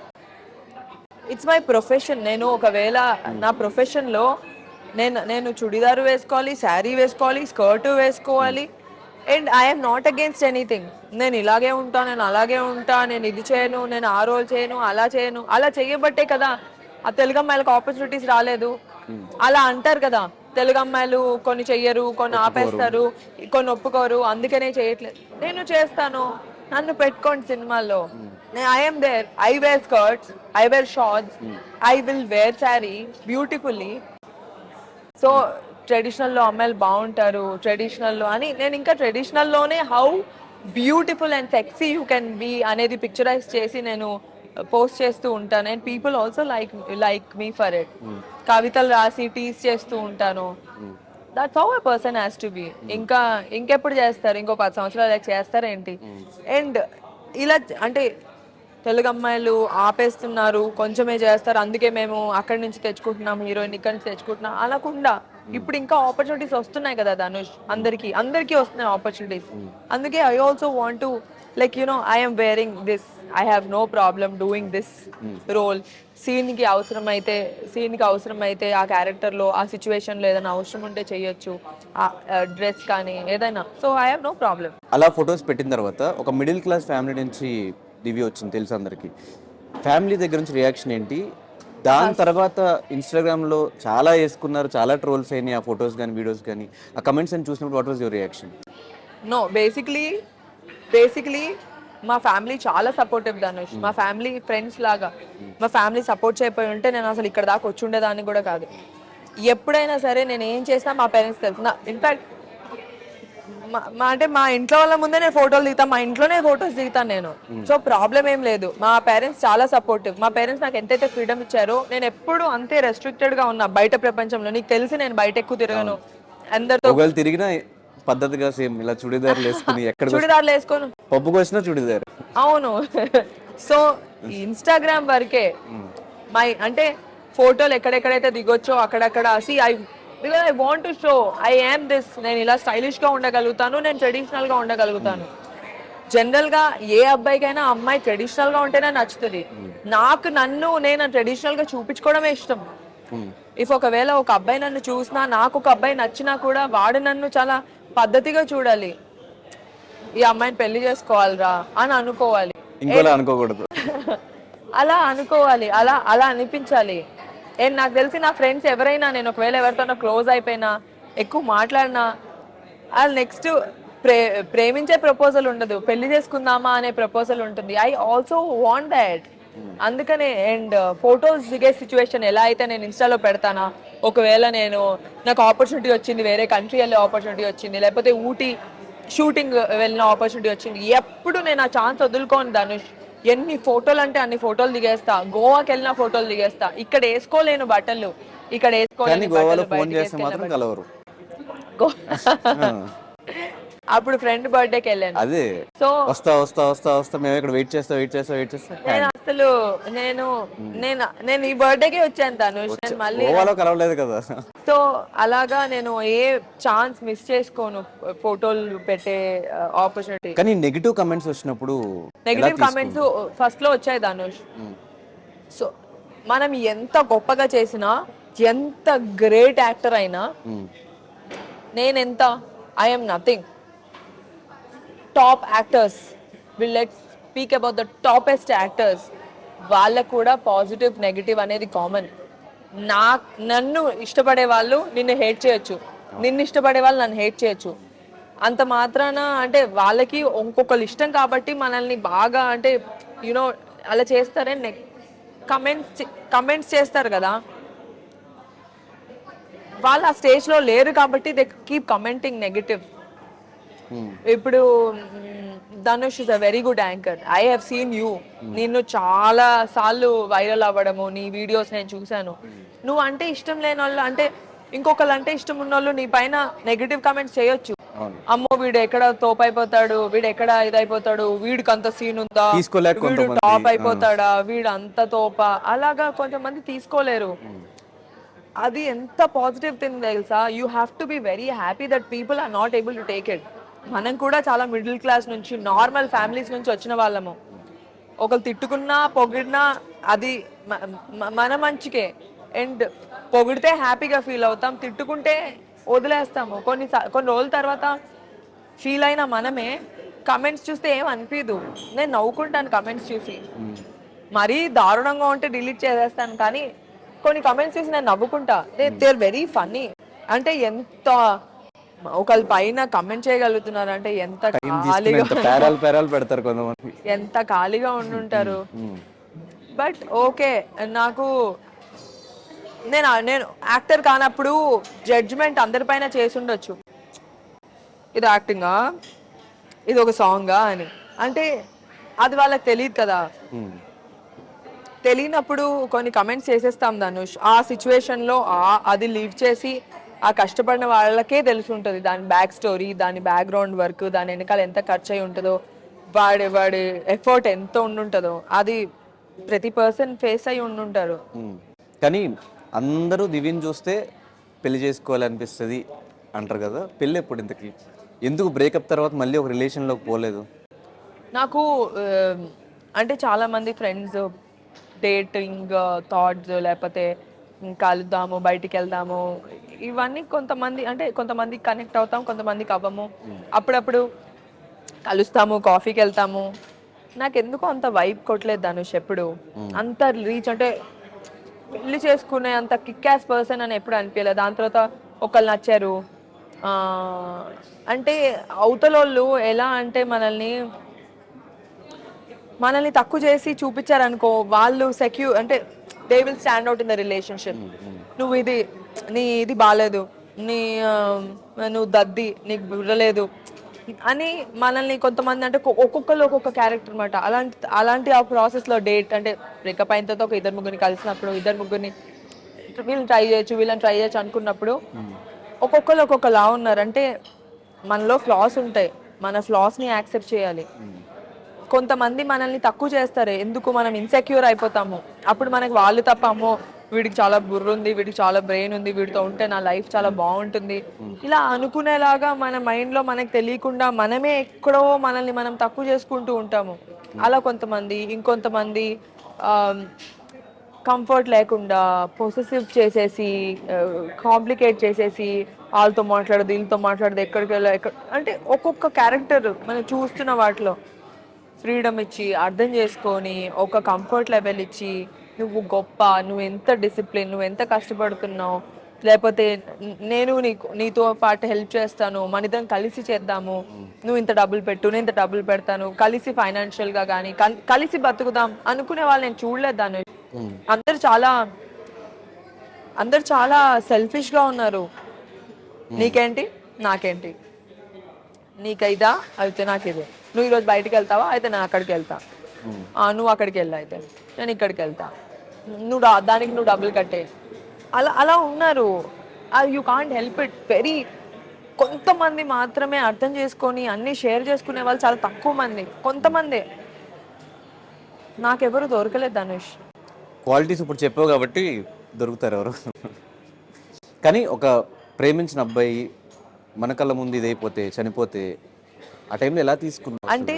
It's my profession. నేను ఒకవేళ నా ప్రొఫెషన్లో నేను చుడిదారు వేసుకోవాలి, శారీ వేసుకోవాలి, స్కర్ట్ వేసుకోవాలి. And I'm not against anything. నేను ఇలాగే ఉంటా, నేను అలాగే ఉంటా, నేను ఇది చేయను, నేను ఆ రోల్ చేయను, అలా చేయను. అలా చేయబట్టే కదా ఆ తెలుగు అమ్మాయిలకు ఆపర్చునిటీస్ రాలేదు. అలా అంటారు కదా, తెలుగు అమ్మాయిలు కొన్ని చెయ్యరు, కొన్ని ఆపేస్తారు, కొన్ని ఒప్పుకోరు, అందుకనే చేయట్లేదు. నేను చేస్తాను, నన్ను పెట్టుకోండి సినిమాల్లో. I'm there. I wear skirts, I wear shorts, I will wear sari beautifully. So ట్రెడిషనల్లో అమ్మాయిలు బాగుంటారు, ట్రెడిషనల్లో అని నేను ఇంకా ట్రెడిషనల్లోనే how beautiful and sexy you can be అనేది పిక్చరైజ్ చేసి నేను పోస్ట్ చేస్తూ ఉంటాను. And people also like me for it. కవితలు రాసి టీస్ చేస్తూ ఉంటాను. That's how a person has to be. ఇంకెప్పుడు చేస్తారు? ఇంకో 10 సంవత్సరాలు చేస్తారేంటి? అండ్ ఇలా అంటే తెలుగు అమ్మాయిలు ఆపేస్తున్నారు, కొంచెమే చేస్తారు, అందుకే మేము అక్కడి నుంచి తెచ్చుకుంటున్నాం హీరోయిన్, ఇక్కడి నుంచి తెచ్చుకుంటున్నాం అనకుండా ఇప్పుడు ఇంకా ఆపర్చునిటీస్ వస్తున్నాయి కదా ధనుష్. అందరికీ వస్తున్నాయి ఆపర్చునిటీస్. అందుకే I also want to like I'm wearing this, I have no problem doing this role. సీన్కి అవసరమైతే ఆ క్యారెక్టర్లో ఆ సిచ్యువేషన్లో ఏదైనా అవసరం ఉంటే చేయొచ్చు, ఆ డ్రెస్ కానీ ఏదైనా. So I have no problem. అలా ఫొటోస్ పెట్టిన తర్వాత ఒక మిడిల్ క్లాస్ ఫ్యామిలీ నుంచి దివ్య వచ్చింది తెలుసు అందరికి. ఫ్యామిలీ దగ్గర నుంచి రియాక్షన్ ఏంటి? దాని తర్వాత ఇన్స్టాగ్రామ్లో చాలా వేసుకున్నారు, చాలా ట్రోల్స్ అయినాయి ఆ ఫొటోస్ కానీ వీడియోస్ కానీ. ఆ కమెంట్స్ అని చూసినప్పుడు what was your reaction? No, basically మా ఫ్యామిలీ చాలా సపోర్టివ్ ధనుష్. మా ఫ్యామిలీ ఫ్రెండ్స్ లాగా. మా ఫ్యామిలీ సపోర్ట్ చేయకపోయి ఉంటే నేను అసలు ఇక్కడ దాకా వచ్చి ఉండేదాన్ని కూడా కాదు. ఎప్పుడైనా సరే నేను ఏం చేసినా మా పేరెంట్స్ తెలుసు. ఇన్ఫాక్ట్ మా ఇంట్లో వాళ్ళ ముందే నేను ఫోటోలు దిగుతాను, మా ఇంట్లోనే ఫొటోస్ దిగుతాను నేను. సో ప్రాబ్లం ఏం లేదు. మా పేరెంట్స్ చాలా సపోర్టివ్. మా పేరెంట్స్ నాకు ఎంతైతే ఫ్రీడమ్ ఇచ్చారో నేను ఎప్పుడు అంతే రెస్ట్రిక్టెడ్ గా ఉన్నా బయట ప్రపంచంలో. నీకు తెలిసి నేను బయట ఎక్కువ తిరగను అందరితో. ఒకవేళ తిరిగినా పద్ధతిగా సేమ్ ఇలా చుడిదార్లు వేసుకుని ఎక్కడ చుడిదార్లు వేసుకోను, పప్పుకు వచ్చినా చుడిదార్. అవును. సో ఇన్స్టాగ్రామ్ వరకే అంటే ఫోటోలు ఎక్కడెక్కడైతే దిగొచ్చో అక్కడక్కడ because I want to show I am this. నేను ఇలా స్టైలిష్ గా ఉండగలుగుతాను, నేను ట్రెడిషనల్ గా ఉండగలుగుతాను. జనరల్ గా ఏ అబ్బాయికైనా అమ్మాయి ట్రెడిషనల్ గా ఉంటేనే నచ్చుతుంది. నేను ట్రెడిషనల్ గా చూపించుకోవడమే ఇష్టం. ఇఫ్ ఒకవేళ ఒక అబ్బాయి నన్ను చూసినా, నాకు ఒక అబ్బాయి నచ్చినా కూడా వాడు నన్ను చాలా పద్ధతిగా చూడాలి. ఈ అమ్మాయిని పెళ్లి చేసుకోవాలిరా అని అనుకోవాలి, ఇంకోలా అనుకోకూడదు. అలా అనుకోవాలి, అలా అనిపించాలి. అండ్ నాకు తెలిసి నా ఫ్రెండ్స్ ఎవరైనా, నేను ఒకవేళ ఎవరితోనో క్లోజ్ అయిపోయినా, ఎక్కువ మాట్లాడినా, వాళ్ళు నెక్స్ట్ ప్రేమించే ప్రపోజల్ ఉండదు, పెళ్లి చేసుకుందామా అనే ప్రపోజల్ ఉంటుంది. I also want that. అందుకనే. అండ్ ఫొటోస్ దిగే సిచ్యువేషన్ ఎలా అయితే నేను ఇన్స్టాలో పెడతానా, ఒకవేళ నాకు ఆపర్చునిటీ వచ్చింది, వేరే కంట్రీ వెళ్ళే ఆపర్చునిటీ వచ్చింది, లేకపోతే ఊటీ షూటింగ్ వెళ్ళిన ఆపర్చునిటీ వచ్చింది, ఎప్పుడు నేను ఆ ఛాన్స్ వదులుకోను ధనుష్. ఎన్ని ఫోటోలు అంటే అన్ని ఫోటోలు దిగేస్తా. గోవాకి వెళ్ళిన ఫోటోలు దిగేస్తా. ఇక్కడ వేసుకోలేను బట్టలు, ఇక్కడ అప్పుడు ఫ్రెండ్ బర్త్డేకి వెళ్ళాను. అదే సో వస్తా వస్తా వస్తా వస్తా మేము ఇక్కడ వెయిట్ చేస్తా నేను అసలు నేను ఈ బర్త్డేకి వచ్చాను ధనుష్. నేను మళ్ళీ కలవలేదు కదా. సో అలాగా నేను ఏ ఛాన్స్ మిస్ చేసుకోను ఫోటోలు పెట్టే ఆపర్చునిటీ. కానీ నెగిటివ్ కమెంట్స్ వచ్చినప్పుడు, నెగిటివ్ కమెంట్స్ ఫస్ట్ లో వచ్చాయి ధనుష్. సో మనం ఎంత గొప్పగా చేసినా, ఎంత గ్రేట్ యాక్టర్ అయినా, నేనెంత I'm nothing. Top actors, let's speak about the toppest actors, వాళ్ళకు కూడా పాజిటివ్ నెగిటివ్ అనేది కామన్. నన్ను ఇష్టపడే వాళ్ళు నిన్ను హేట్ చేయొచ్చు, నిన్ను ఇష్టపడే వాళ్ళు నన్ను హేట్ చేయొచ్చు. అంత మాత్రాన అంటే వాళ్ళకి ఇంకొకరు ఇష్టం కాబట్టి మనల్ని బాగా అంటే అలా చేస్తారని కమెంట్స్ చేస్తారు కదా. వాళ్ళు ఆ స్టేజ్లో లేరు కాబట్టి దే కీప్ కమెంటింగ్ నెగిటివ్. ఇప్పుడు Dhanush is a very good anchor. I have seen you. నిన్ను చాలా సార్లు వైరల్ అవ్వడము, నీ వీడియోస్ నేను చూశాను. నువ్వు అంటే ఇష్టం లేని వాళ్ళు, అంటే ఇంకొకళ్ళు అంటే ఇష్టం ఉన్న వాళ్ళు నీ పైన నెగిటివ్ కామెంట్స్ చేయొచ్చు. అమ్మో వీడు ఎక్కడ తోపైపోతాడు, వీడు ఎక్కడ ఇదైపోతాడు, వీడికి అంత సీన్ ఉందా, వీడు టాప్ అయిపోతాడా, వీడు అంత తోప, అలాగా కొంతమంది తీసుకోలేరు. అది ఎంత పాజిటివ్ థింగ్ తెలుసా. You have to be very happy that people are not able to take it. మనం కూడా చాలా మిడిల్ క్లాస్ నుంచి, నార్మల్ ఫ్యామిలీస్ నుంచి వచ్చిన వాళ్ళము. ఒకరు తిట్టుకున్నా పొగిడినా అది మన మంచికే. అండ్ పొగిడితే హ్యాపీగా ఫీల్ అవుతాం, తిట్టుకుంటే వదిలేస్తాము. కొన్ని రోజుల తర్వాత ఫీల్ అయిన మనమే కమెంట్స్ చూస్తే ఏం అనిపించదు. నేను నవ్వుకుంటాను కమెంట్స్ చూసి. మరీ దారుణంగా ఉంటే డిలీట్ చేసేస్తాను, కానీ కొన్ని కమెంట్స్ చూసి నేను నవ్వుకుంటా. They are very funny. అంటే ఎంత ఒకళ్ళ పైన కమెంట్ చేయగలుగుతున్నారు అంటే ఎంత టైం తీసుకుని ఖాళీగా ఎంత పేరాలు పేరాలు పెడతారు కొంతమంది. ఎంత ఖాళీగా ఉండుంటారు. బట్ ఓకే, నాకు నేను నేను యాక్టర్ కానప్పుడు జడ్జ్మెంట్ అందరిపైన చేసి ఉండొచ్చు. ఇది యాక్టింగా, ఇది ఒక సాంగా అని. అంటే అది వాళ్ళకి తెలియదు కదా. తెలియనప్పుడు కొన్ని కమెంట్స్ చేసేస్తాం ధనుష్. ఆ సిచ్యువేషన్లో అది లీవ్ చేసి ఆ కష్టపడిన వాళ్ళకే తెలిసి ఉంటుంది దాని బ్యాక్ స్టోరీ, దాని బ్యాక్గ్రౌండ్ వర్క్, దాని వెనకాల ఎంత ఖర్చు అయి ఉంటుందో, వాడి ఎఫర్ట్ ఎంత ఉండుంటుందో, అది ప్రతి పర్సన్ ఫేస్ అయి ఉండుంటారు. కానీ అందరూ దివ్యని చూస్తే పెళ్లి చేసుకోవాలనిపిస్తుంది అంటారు కదా. పెళ్ళి ఎప్పుడు ఇంతకి? ఎందుకు బ్రేకప్ తర్వాత మళ్ళీ ఒక రిలేషన్లోకి పోలేదు? నాకు అంటే చాలా మంది ఫ్రెండ్స్ డేటింగ్ థాట్స్, లేకపోతే కలుద్దాము, బయటికి వెళ్దాము, ఇవన్నీ కొంతమంది అంటే కొంతమంది కనెక్ట్ అవుతాం, కొంతమందికి అవ్వము. అప్పుడప్పుడు కలుస్తాము, కాఫీకి వెళ్తాము. నాకు ఎందుకో అంత వైబ్ కొట్టలేదు ధనుష్ ఎప్పుడు. అంత రీచ్ అంటే పెళ్లి చేసుకునే అంత కిక్ యాస్ పర్సన్ అని ఎప్పుడు అనిపించలేదు. దాని తర్వాత ఒకళ్ళు నచ్చారు. ఆ, అంటే అవతలోళ్ళు ఎలా అంటే మనల్ని తక్కువ చేసి చూపించారనుకో, వాళ్ళు సెక్యూర్ అంటే they will stand out in the relationship. నువ్వు ఇది బాగాలేదు, నీ నువ్వు దద్ది, నీకు బుర్రలేదు అని మనల్ని కొంతమంది అంటే ఒక్కొక్కరు ఒక్కొక్క క్యారెక్టర్ అనమాట. అలాంటి ఆ ప్రాసెస్లో డేట్ అంటే బ్రేకప్ అయిన తర్వాత ఒక ఇద్దరు ముగ్గురిని కలిసినప్పుడు, ఇద్దరు ముగ్గురిని వీళ్ళని ట్రై చేయొచ్చు అనుకున్నప్పుడు ఒక్కొక్కరు ఒక్కొక్కలా ఉన్నారు. అంటే మనలో ఫ్లాస్ ఉంటాయి, మన ఫ్లాస్ని యాక్సెప్ట్ చేయాలి. కొంతమంది మనల్ని తక్కువ చేస్తారు, ఎందుకు మనం ఇన్సెక్యూర్ అయిపోతాము. అప్పుడు మనకి వాళ్ళు తప్ప, అమ్మో వీడికి చాలా బుర్ర ఉంది, వీడికి చాలా బ్రెయిన్ ఉంది, వీడితో ఉంటే నా లైఫ్ చాలా బాగుంటుంది, ఇలా అనుకునేలాగా మన మైండ్లో మనకు తెలియకుండా మనమే ఎక్కడో మనల్ని మనం తక్కువ చేసుకుంటూ ఉంటాము. అలా కొంతమంది. ఇంకొంతమంది కంఫర్ట్ లేకుండా పొసెసివ్ చేసేసి, కాంప్లికేట్ చేసేసి, వాళ్ళతో మాట్లాడదు, వీళ్ళతో మాట్లాడదు, ఎక్కడికి వెళ్ళా అంటే ఒక్కొక్క క్యారెక్టర్ మనం చూస్తున్న వాటిలో ఫ్రీడమ్ ఇచ్చి, అర్థం చేసుకొని, ఒక కంఫర్ట్ లెవెల్ ఇచ్చి, నువ్వు గొప్ప, నువ్వు ఎంత డిసిప్లిన్, నువ్వు ఎంత కష్టపడుతున్నావు, లేకపోతే నేను నీతో పాటు హెల్ప్ చేస్తాను, మన ఇద్దరం కలిసి చేద్దాము, నువ్వు ఇంత డబ్బులు పెట్టు, నేను ఇంత డబ్బులు పెడతాను, కలిసి ఫైనాన్షియల్గా కానీ కలిసి బతుకుదాం అనుకునే వాళ్ళు నేను చూడలేదు దాన్ని. అందరు చాలా సెల్ఫిష్గా ఉన్నారు. నీకేంటి, నాకేంటి, నీకైదా అయితే నాకిదే, నువ్వు ఈరోజు బయటికి వెళ్తావా అయితే నేను అక్కడికి వెళ్తా, నువ్వు అక్కడికి వెళ్ళా అయితే నేను ఇక్కడికి వెళ్తా, దానికి నువ్వు డబ్బులు కట్టే, అలా అలా ఉన్నారు. You can't help it. కొంతమంది మాత్రమే అర్థం చేసుకొని అన్నీ షేర్ చేసుకునే వాళ్ళు చాలా తక్కువ మంది, కొంతమంది. నాకెవరు దొరకలేదు ధనుష్. క్వాలిటీస్ ఇప్పుడు చెప్పావు కాబట్టి దొరుకుతారు ఎవరు. కానీ ఒక ప్రేమించిన అబ్బాయి మన కళ్ళ ముందు ఇదైపోతే, చనిపోతే ఆ టైంలో ఎలా తీసుకున్నావు? అంటే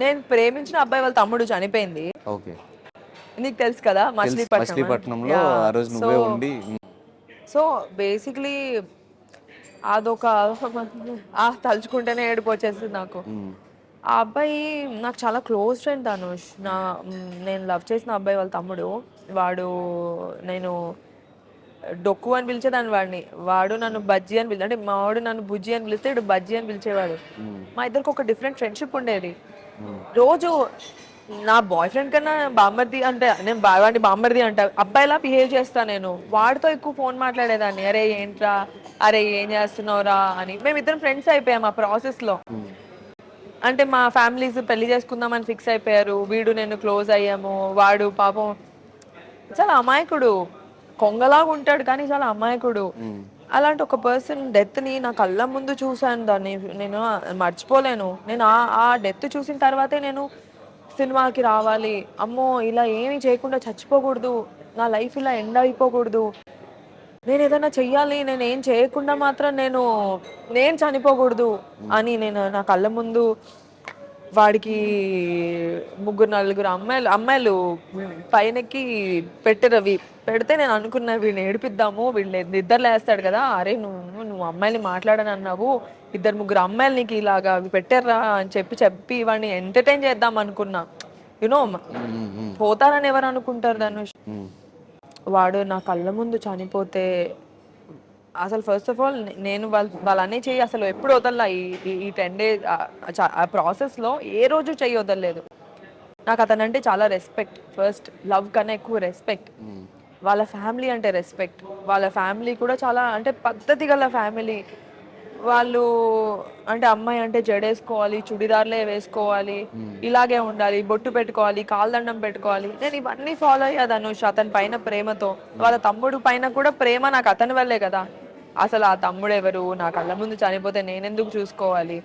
నేను ప్రేమించిన అబ్బాయి వాళ్ళ తమ్ముడు చనిపోయింది. ఓకే, నీకు తెలుసు కదా, మచిలీపట్నంలో ఆ రోజు నువ్వే ఉండి. సో బేసిక్లీ అదొక తలుచుకుంటేనే ఏడుపు వచ్చేస్తుంది నాకు. ఆ అబ్బాయి నాకు చాలా క్లోజ్ ఫ్రెండ్ ధనుష్. నేను లవ్ చేసిన అబ్బాయి వాళ్ళ తమ్ముడు. నేను డొక్కు అని పిలిచేదాన్ని వాడిని, వాడు నన్ను బజ్జీ అని అంటే మా వాడు నన్ను బుజ్జి అని పిలిస్తే ఇటు బజ్జీ అని పిలిచేవాడు. మా ఇద్దరికి ఒక డిఫరెంట్ ఫ్రెండ్షిప్ ఉండేది. రోజు నా బాయ్ ఫ్రెండ్ కన్నా బామ్మర్ది అంటే నేను వాడిని బామ్మర్ది అంటా, అబ్బాయిలా బిహేవ్ చేస్తా. నేను వాడితో ఎక్కువ ఫోన్ మాట్లాడేదాన్ని. అరే ఏంట్రా, అరే ఏం చేస్తున్నావురా అని. మేమిద్దరం ఫ్రెండ్స్ అయిపోయాం ఆ ప్రాసెస్లో. అంటే మా ఫ్యామిలీస్ పెళ్లి చేసుకుందామని ఫిక్స్ అయిపోయారు, వీడు నేను క్లోజ్ అయ్యాము. వాడు పాపం చాలా అమాయకుడు, కొంగలాగా ఉంటాడు కానీ చాలా అమాయకుడు. అలాంటి ఒక పర్సన్ డెత్ని నా కళ్ళ ముందు చూశాను, దాన్ని నేను మర్చిపోలేను. నేను ఆ డెత్ చూసిన తర్వాతే నేను సినిమాకి రావాలి, అమ్మో ఇలా ఏమీ చేయకుండా చచ్చిపోకూడదు, నా లైఫ్ ఇలా ఎండ్ అయిపోకూడదు, నేను ఏదైనా చెయ్యాలి, నేను ఏం చేయకుండా మాత్రం నేను చనిపోకూడదు అని నేను నా కళ్ళ ముందు వాడికి ముగ్గురు నలుగురు అమ్మాయిలు పైనకి పెట్టరు. అవి పెడితే నేను అనుకున్నా వీడిని ఏడిపిద్దాము, వీళ్ళు నిద్రలేస్తాడు కదా, అరే నువ్వు అమ్మాయిని మాట్లాడని అన్నావు, ఇద్దరు ముగ్గురు అమ్మాయిలు నీకు ఇలాగా అవి పెట్టారా అని చెప్పి వాడిని ఎంటర్టైన్ చేద్దాం అనుకున్నా. యునో పోతారని ఎవరు అనుకుంటారు ధనుష్. వాడు నా కళ్ళ ముందు చనిపోతే అసలు ఫస్ట్ ఆఫ్ ఆల్ నేను వాళ్ళనే చెయ్యి అసలు ఎప్పుడు వదల్లా. ఈ 10 days ఆ ప్రాసెస్లో ఏ రోజు చెయ్యి వదలలేదు. నాకు అతనంటే చాలా రెస్పెక్ట్. ఫస్ట్ లవ్ కన్నా ఎక్కువ రెస్పెక్ట్. వాళ్ళ ఫ్యామిలీ అంటే రెస్పెక్ట్. వాళ్ళ ఫ్యామిలీ కూడా చాలా అంటే పద్ధతి గల ఫ్యామిలీ. వాళ్ళు అంటే అమ్మాయి అంటే జడేసుకోవాలి, చుడిదార్లే వేసుకోవాలి, ఇలాగే ఉండాలి, బొట్టు పెట్టుకోవాలి, కాల్దండం పెట్టుకోవాలి. నేను ఇవన్నీ ఫాలో అయ్యా ధనుష్ అతని పైన ప్రేమతో. వాళ్ళ తమ్ముడు పైన కూడా ప్రేమ నాకు అతని వల్లే కదా. అసలు ఆ తమ్ముడు ఎవరు, నా కళ్ళ ముందు చనిపోతే నేనెందుకు చూసుకోవాలి.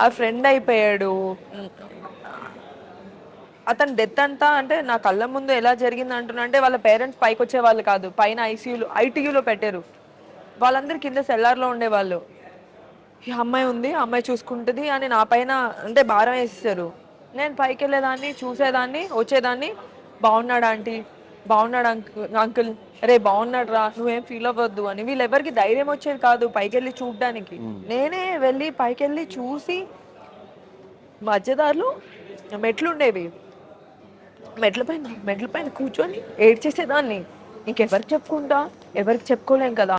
ఆ ఫ్రెండ్ అయిపోయాడు. అతని డెత్ అంతా అంటే నా కళ్ళ ముందు ఎలా జరిగింది అంటున్నా అంటే వాళ్ళ పేరెంట్స్ పైకి వచ్చే వాళ్ళు కాదు, పైన ఐటీయూలో పెట్టారు. వాళ్ళందరూ కింద సెల్లార్లో ఉండేవాళ్ళు. ఈ అమ్మాయి ఉంది, అమ్మాయి చూసుకుంటుంది అని నా పైన అంటే భారం వేసేసారు. నేను పైకి వెళ్ళేదాన్ని, చూసేదాన్ని, వచ్చేదాన్ని. బాగున్నాడు ఆంటీ, బాగున్నాడు అంకుల్, రే బాగున్నాడు రా, నువ్వేం ఫీల్ అవ్వద్దు అని. వీళ్ళెవరికి ధైర్యం వచ్చేది కాదు పైకి వెళ్ళి చూడడానికి. నేనే వెళ్ళి పైకి వెళ్ళి చూసి మధ్యదారులు మెట్లుండేవి, మెట్ల పైన కూర్చొని ఏడ్చేసేదాన్ని. ఇంకెవరికి చెప్పుకుంటా, ఎవరికి చెప్పుకోలేం కదా.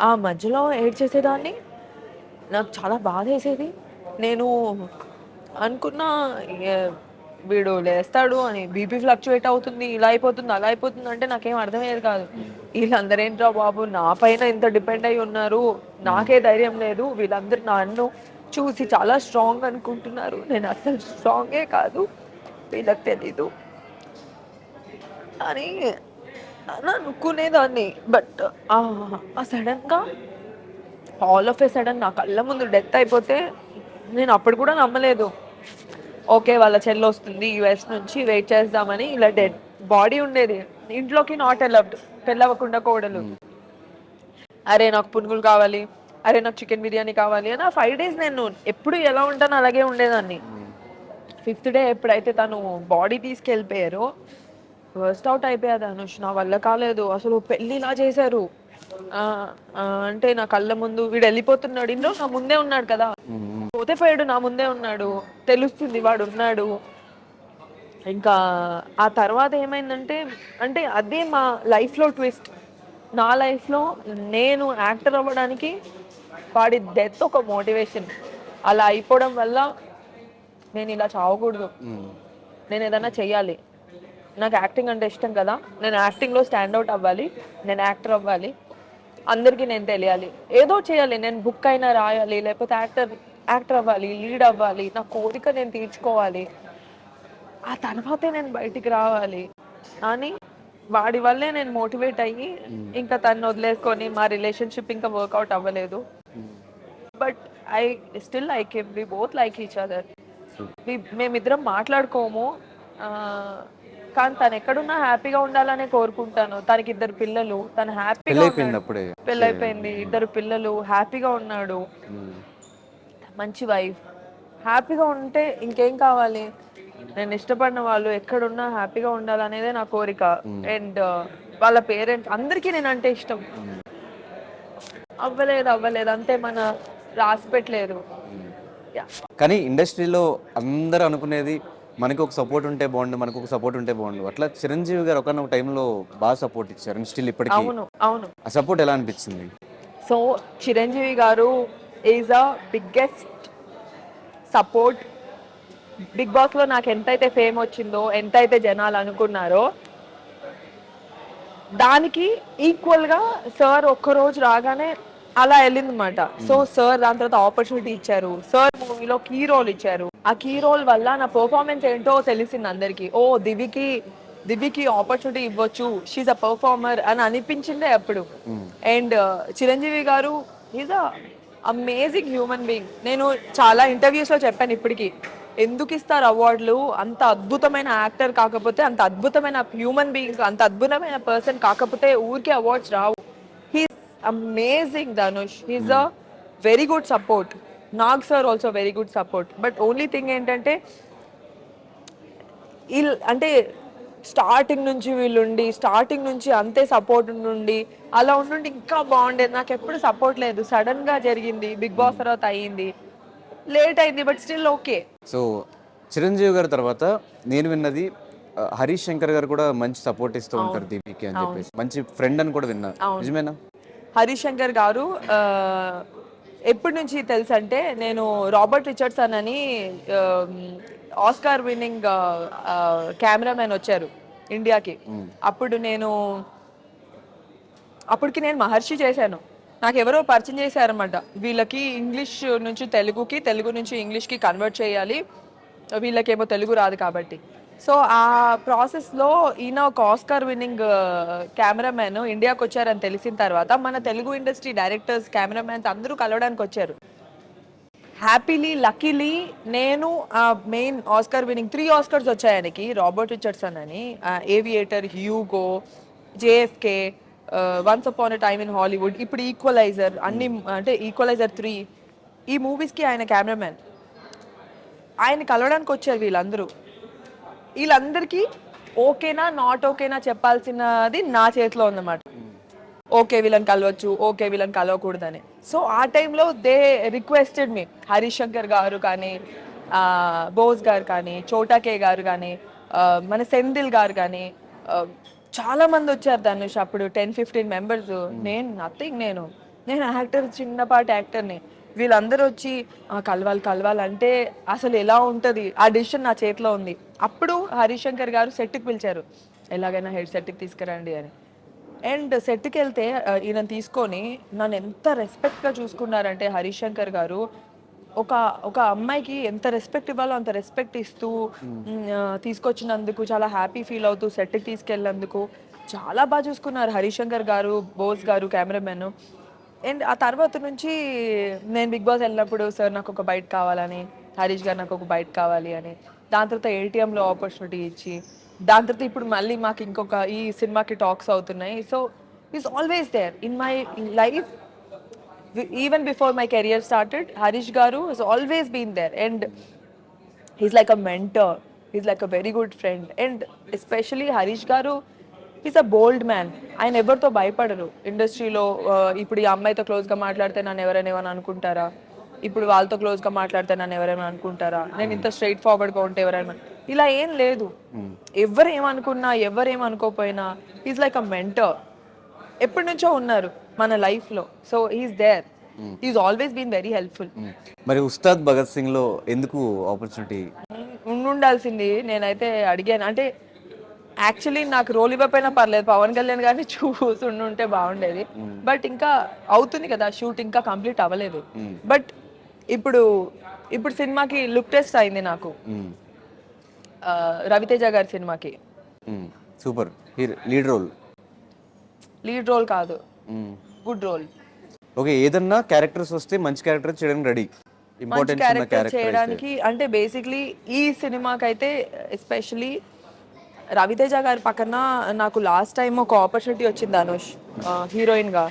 ఆ మధ్యలో ఏడ్చేసేదాన్ని. నాకు చాలా బాధ వేసేది. నేను అనుకున్నా వీడు లేస్తాడు అని, బీపీ ఫ్లక్చువేట్ అవుతుంది, ఇలా అయిపోతుంది, అలా అయిపోతుంది అంటే నాకేం అర్థమయ్యేది కాదు. వీళ్ళందరూ ఏంట్రా బాబు నా పైన ఇంత డిపెండ్ అయి ఉన్నారు, నాకే ధైర్యం లేదు, వీళ్ళందరూ నన్ను చూసి చాలా స్ట్రాంగ్ అనుకుంటున్నారు, నేను అసలు స్ట్రాంగే కాదు, వీళ్ళకి తెలీదు అని అనుకునేదాన్ని. బట్ సడన్గా ఆల్ ఆఫ్ ఏ సడన్ నా కళ్ళ ముందు డెత్ అయిపోతే నేను అప్పుడు కూడా నమ్మలేదు. ఓకే వాళ్ళ చెల్లి వస్తుంది యుఎస్ నుంచి, వెయిట్ చేద్దామని. ఇలా డెడ్ బాడీ ఉండేది ఇంట్లోకి, నాట్ అలౌడ్, పెళ్ళవకుండా కోడలు. అరే నాకు పునుగులు కావాలి, అరే నాకు చికెన్ బిర్యానీ కావాలి అని. ఆ 5 days నేను ఎప్పుడు ఎలా ఉంటానో అలాగే ఉండేదాన్ని. 5th day ఎప్పుడైతే తను బాడీ తీసుకెళ్ళిపోయారో వర్స్ట్ అవుట్ అయిపోయాది అనుష్. నా వల్ల కాలేదు అసలు. పెళ్ళి ఇలా చేశారు అంటే నా కళ్ళ ముందు వీడు వెళ్ళిపోతున్నాడు, ఇంట్లో నా ముందే ఉన్నాడు కదా, పోతే పోయాడు, నా ముందే ఉన్నాడు, తెలుస్తుంది వాడు ఉన్నాడు. ఇంకా ఆ తర్వాత ఏమైందంటే అంటే అదే మా లైఫ్లో ట్విస్ట్. నా లైఫ్లో నేను యాక్టర్ అవ్వడానికి వాడి డెత్ ఒక మోటివేషన్. అలా అయిపోవడం వల్ల నేను ఇలా చావకూడదు, నేను ఏదైనా చెయ్యాలి, నాకు యాక్టింగ్ అంటే ఇష్టం కదా, నేను యాక్టింగ్లో స్టాండ్అవుట్ అవ్వాలి, నేను యాక్టర్ అవ్వాలి, అందరికీ నేను తెలియాలి, ఏదో చేయాలి, నేను బుక్ అయినా రాయాలి, లేకపోతే యాక్టర్ అవ్వాలి, లీడ్ అవ్వాలి, నా కోరిక నేను తీర్చుకోవాలి, ఆ తర్వాతే నేను బయటికి రావాలి అని వాడి వల్లే నేను మోటివేట్ అయ్యి ఇంకా తను వదిలేసుకొని మా రిలేషన్షిప్ ఇంకా వర్కౌట్ అవ్వలేదు. But I came, we both like each other. మేమిద్దరం మాట్లాడుకోము, కానీ తను ఎక్కడున్నా హ్యాపీగా ఉండాలనే కోరుకుంటాను. తనకి 2 పిల్లలు, తను హ్యాపీగా పెళ్ళైపోయింది, 2 పిల్లలు, హ్యాపీగా ఉన్నాడు, మంచి వైఫ్, హ్యాపీగా ఉంటే ఇంకేం కావాలి. నేను ఇష్టపడిన వాళ్ళు ఎక్కడున్నా హ్యాపీగా ఉండాలనేదే నా కోరిక. అండ్ వాళ్ళ పేరెంట్స్ అందరికీ నేనంటే ఇష్టం. అవ్వలేదు అంతే, మన రాసి పెట్టలేదు. కానీ ఇండస్ట్రీలో అందరూ అనుకునేది మనకి ఒక సపోర్ట్ ఉంటే బాగుండు, మనకు ఒక సపోర్ట్ ఉంటే బాగుండు. అట్లా చిరంజీవి గారు ఒకనొక టైంలో బాగా సపోర్ట్ ఇచ్చారు, అండ్ స్టిల్ ఇప్పటికీ. అవును. ఆ సపోర్ట్ ఎలా అనిపించింది? So Chiranjeevi garu is a biggest support. Bigg Boss లో నాకు ఎంతైతే ఫేమ్ వచ్చిందో, ఎంతైతే జనాలు అనుకున్నారో దానికి ఈక్వల్ గా సార్ ఒక్కరోజు రాగానే అలా వెళ్ళిందన్నమాట. సో సార్ దాని తర్వాత ఆపర్చునిటీ ఇచ్చారు, సార్ మూవీలో కీ రోల్ ఇచ్చారు. ఆ కీ రోల్ వల్ల నా పర్ఫార్మెన్స్ ఏంటో తెలిసింది అందరికి. ఓ దివ్యకి ఆపర్చునిటీ ఇవ్వచ్చు, షీఈ్ అ పర్ఫార్మర్ అని అనిపించిందే అప్పుడు. And Chiranjeevi garu is a amazing human being. నేను చాలా ఇంటర్వ్యూస్ లో చెప్పాను ఇప్పటికి, ఎందుకు ఇస్తారు అవార్డులు, అంత అద్భుతమైన యాక్టర్ కాకపోతే, అంత అద్భుతమైన హ్యూమన్ బీయింగ్, అంత అద్భుతమైన పర్సన్ కాకపోతే ఊరికే awards Rao. He's amazing Dhanush, he's a very good support. Nag sir also very good support. But only thing ఏంటంటే అంటే స్టార్టింగ్ నుంచి వీళ్ళుండి స్టార్టింగ్ నుంచి అంతే సపోర్ట్ నుండి అలా ఉండి ఇంకా బాగుండేది. నాకు ఎప్పుడు సపోర్ట్ లేదు, సడన్ గా జరిగింది. బిగ్ బాస్ తర్వాత అయ్యింది, లేట్ అయింది, but still okay. So Chiranjeevi గారి తర్వాత నేను విన్నది హరీష్ శంకర్ గారు కూడా మంచి సపోర్ట్ ఇస్తూ ఉంటారు దీనికి అని చెప్పేసి, మంచి ఫ్రెండ్ అని కూడా విన్నా, నిజమేనా? హరీష్ శంకర్ గారు ఎప్పటి నుంచి తెలుసు అంటే, నేను రాబర్ట్ రిచర్డ్సన్ అని ఆస్కార్ విన్నింగ్ కెమెరామెన్ వచ్చారు ఇండియాకి. అప్పటికి నేను మహర్షి చేశాను. నాకు ఎవరో పరిచయం చేశారనమాట, వీళ్ళకి ఇంగ్లీష్ నుంచి తెలుగుకి, తెలుగు నుంచి ఇంగ్లీష్కి కన్వర్ట్ చేయాలి, వీళ్ళకేమో తెలుగు రాదు కాబట్టి. సో ఆ ప్రాసెస్లో ఈయన ఒక ఆస్కార్ విన్నింగ్ కెమెరామెన్ ఇండియాకి వచ్చారని తెలిసిన తర్వాత మన తెలుగు ఇండస్ట్రీ డైరెక్టర్స్, కెమెరామెన్స్ అందరూ కలవడానికి వచ్చారు. హ్యాపీలీ, లక్కీలీ నేను మెయిన్ ఆస్కార్ విన్నింగ్ 3 ఆస్కర్స్ వచ్చాయి ఆయనకి, రాబర్ట్ రిచర్డ్సన్ అని, aviator, Hugo, JFK, once upon a time in Hollywood, ఇప్పుడు ఈక్వలైజర్, అన్ని అంటే ఈక్వలైజర్ 3 ఈ మూవీస్కి ఆయన కెమెరామెన్. ఆయన కలవడానికి వచ్చారు వీళ్ళందరికీ ఓకేనా నాట్ ఓకేనా చెప్పాల్సినది నా చేతిలో ఉందన్నమాట. ఓకే వీళ్ళని కలవచ్చు, ఓకే వీళ్ళని కలవకూడదని. సో ఆ టైంలో దే రిక్వెస్టెడ్ మీ, హరీష్ శంకర్ గారు కానీ, బోస్ గారు కానీ, చోటాకే గారు కానీ, మన సెంధిల్ గారు కానీ, చాలా మంది వచ్చారు ధనుష్. అప్పుడు 10-15 మెంబర్స్. నేను నథింగ్, నేను యాక్టర్, చిన్నపాటి యాక్టర్ని. వీళ్ళందరూ వచ్చి కలవాలంటే అసలు ఎలా ఉంటుంది, ఆ డిసిషన్ నా చేతిలో ఉంది. అప్పుడు హరీష్ శంకర్ గారు సెట్కి పిలిచారు, ఎలాగైనా హెడ్ సెట్కి తీసుకురండి అని. అండ్ సెట్కి వెళ్తే ఈయన తీసుకొని నన్ను ఎంత రెస్పెక్ట్గా చూసుకున్నారంటే హరీష్ శంకర్ గారు, ఒక అమ్మాయికి ఎంత రెస్పెక్ట్ ఇవ్వాలో అంత రెస్పెక్ట్ ఇస్తూ, తీసుకొచ్చినందుకు చాలా హ్యాపీ ఫీల్ అవుతూ సెట్కి తీసుకెళ్ళినందుకు చాలా బాగా చూసుకున్నారు హరీష్ శంకర్ గారు, బోస్ గారు కెమెరామెన్. అండ్ ఆ తర్వాత నుంచి నేను బిగ్ బాస్ వెళ్ళినప్పుడు సార్ నాకు ఒక బైట్ కావాలని, హరీష్ గారు నాకు ఒక బైట్ కావాలి అని, దాని తర్వాత ఏటీఎంలో ఆపర్చునిటీ ఇచ్చి, దాని తర్వాత ఇప్పుడు మళ్ళీ మాకు ఇంకొక ఈ సినిమాకి టాక్స్ అవుతున్నాయి. So is always there in my life. Even before my career started, Harish garu he's always been there. And he's like a mentor, he's like a very good friend. And especially Harish garu is a bold man. ఆయన ఎవరితో భయపడరు ఇండస్ట్రీలో. ఇప్పుడు ఈ అమ్మాయితో క్లోజ్గా మాట్లాడితే నన్ను ఎవరైనా ఏమైనా అనుకుంటారా, ఇప్పుడు వాళ్ళతో క్లోజ్గా మాట్లాడితే నన్ను ఎవరైనా అనుకుంటారా, నేను ఇంత స్ట్రైట్ ఫార్వర్డ్గా ఉంటే ఎవరైనా, ఇలా ఏం లేదు. ఎవరు ఏమనుకున్నా ఎవరేమనుకోపోయినా ఈజ్ లైక్ అ మెంటర్. ఎప్పటి నుంచో ఉన్నారు మన లైఫ్లో. So he's there, he's always been very helpful. మరి ఉస్తాద్ భగత్ సింగ్ లో ఎందుకు ఆపర్చునిటీ ఉండాల్సింది? నేనైతే అడిగాను. అంటే యాక్చువల్లీ నాకు రోల్ ఇవ్వకపోయినా పర్లేదు, పవన్ కళ్యాణ్ గారిని చూసుంటే బాగుండేది. బట్ ఇంకా అవుతుంది కదా షూట్, ఇంకా కంప్లీట్ అవ్వలేదు. బట్ ఇప్పుడు సినిమాకి లుక్ టెస్ట్ అయింది నాకు, రవితేజ గారి సినిమాకి. సూపర్ లీడ్ రోల్ కాదు, గుడ్ రోల్. ఓకే, ఏదన్నా క్యారెక్టర్స్ వస్తే మంచి క్యారెక్టర్ చేయడానికి రెడీ, మంచి క్యారెక్టర్ చేయడానికి. అంటే బేసిక్లీ ఈ సినిమాకైతే ఎస్పెషలీ రవితేజ గారి పక్కన నాకు లాస్ట్ టైం ఒక ఆపర్చునిటీ వచ్చింది ధనుష్, హీరోయిన్గా.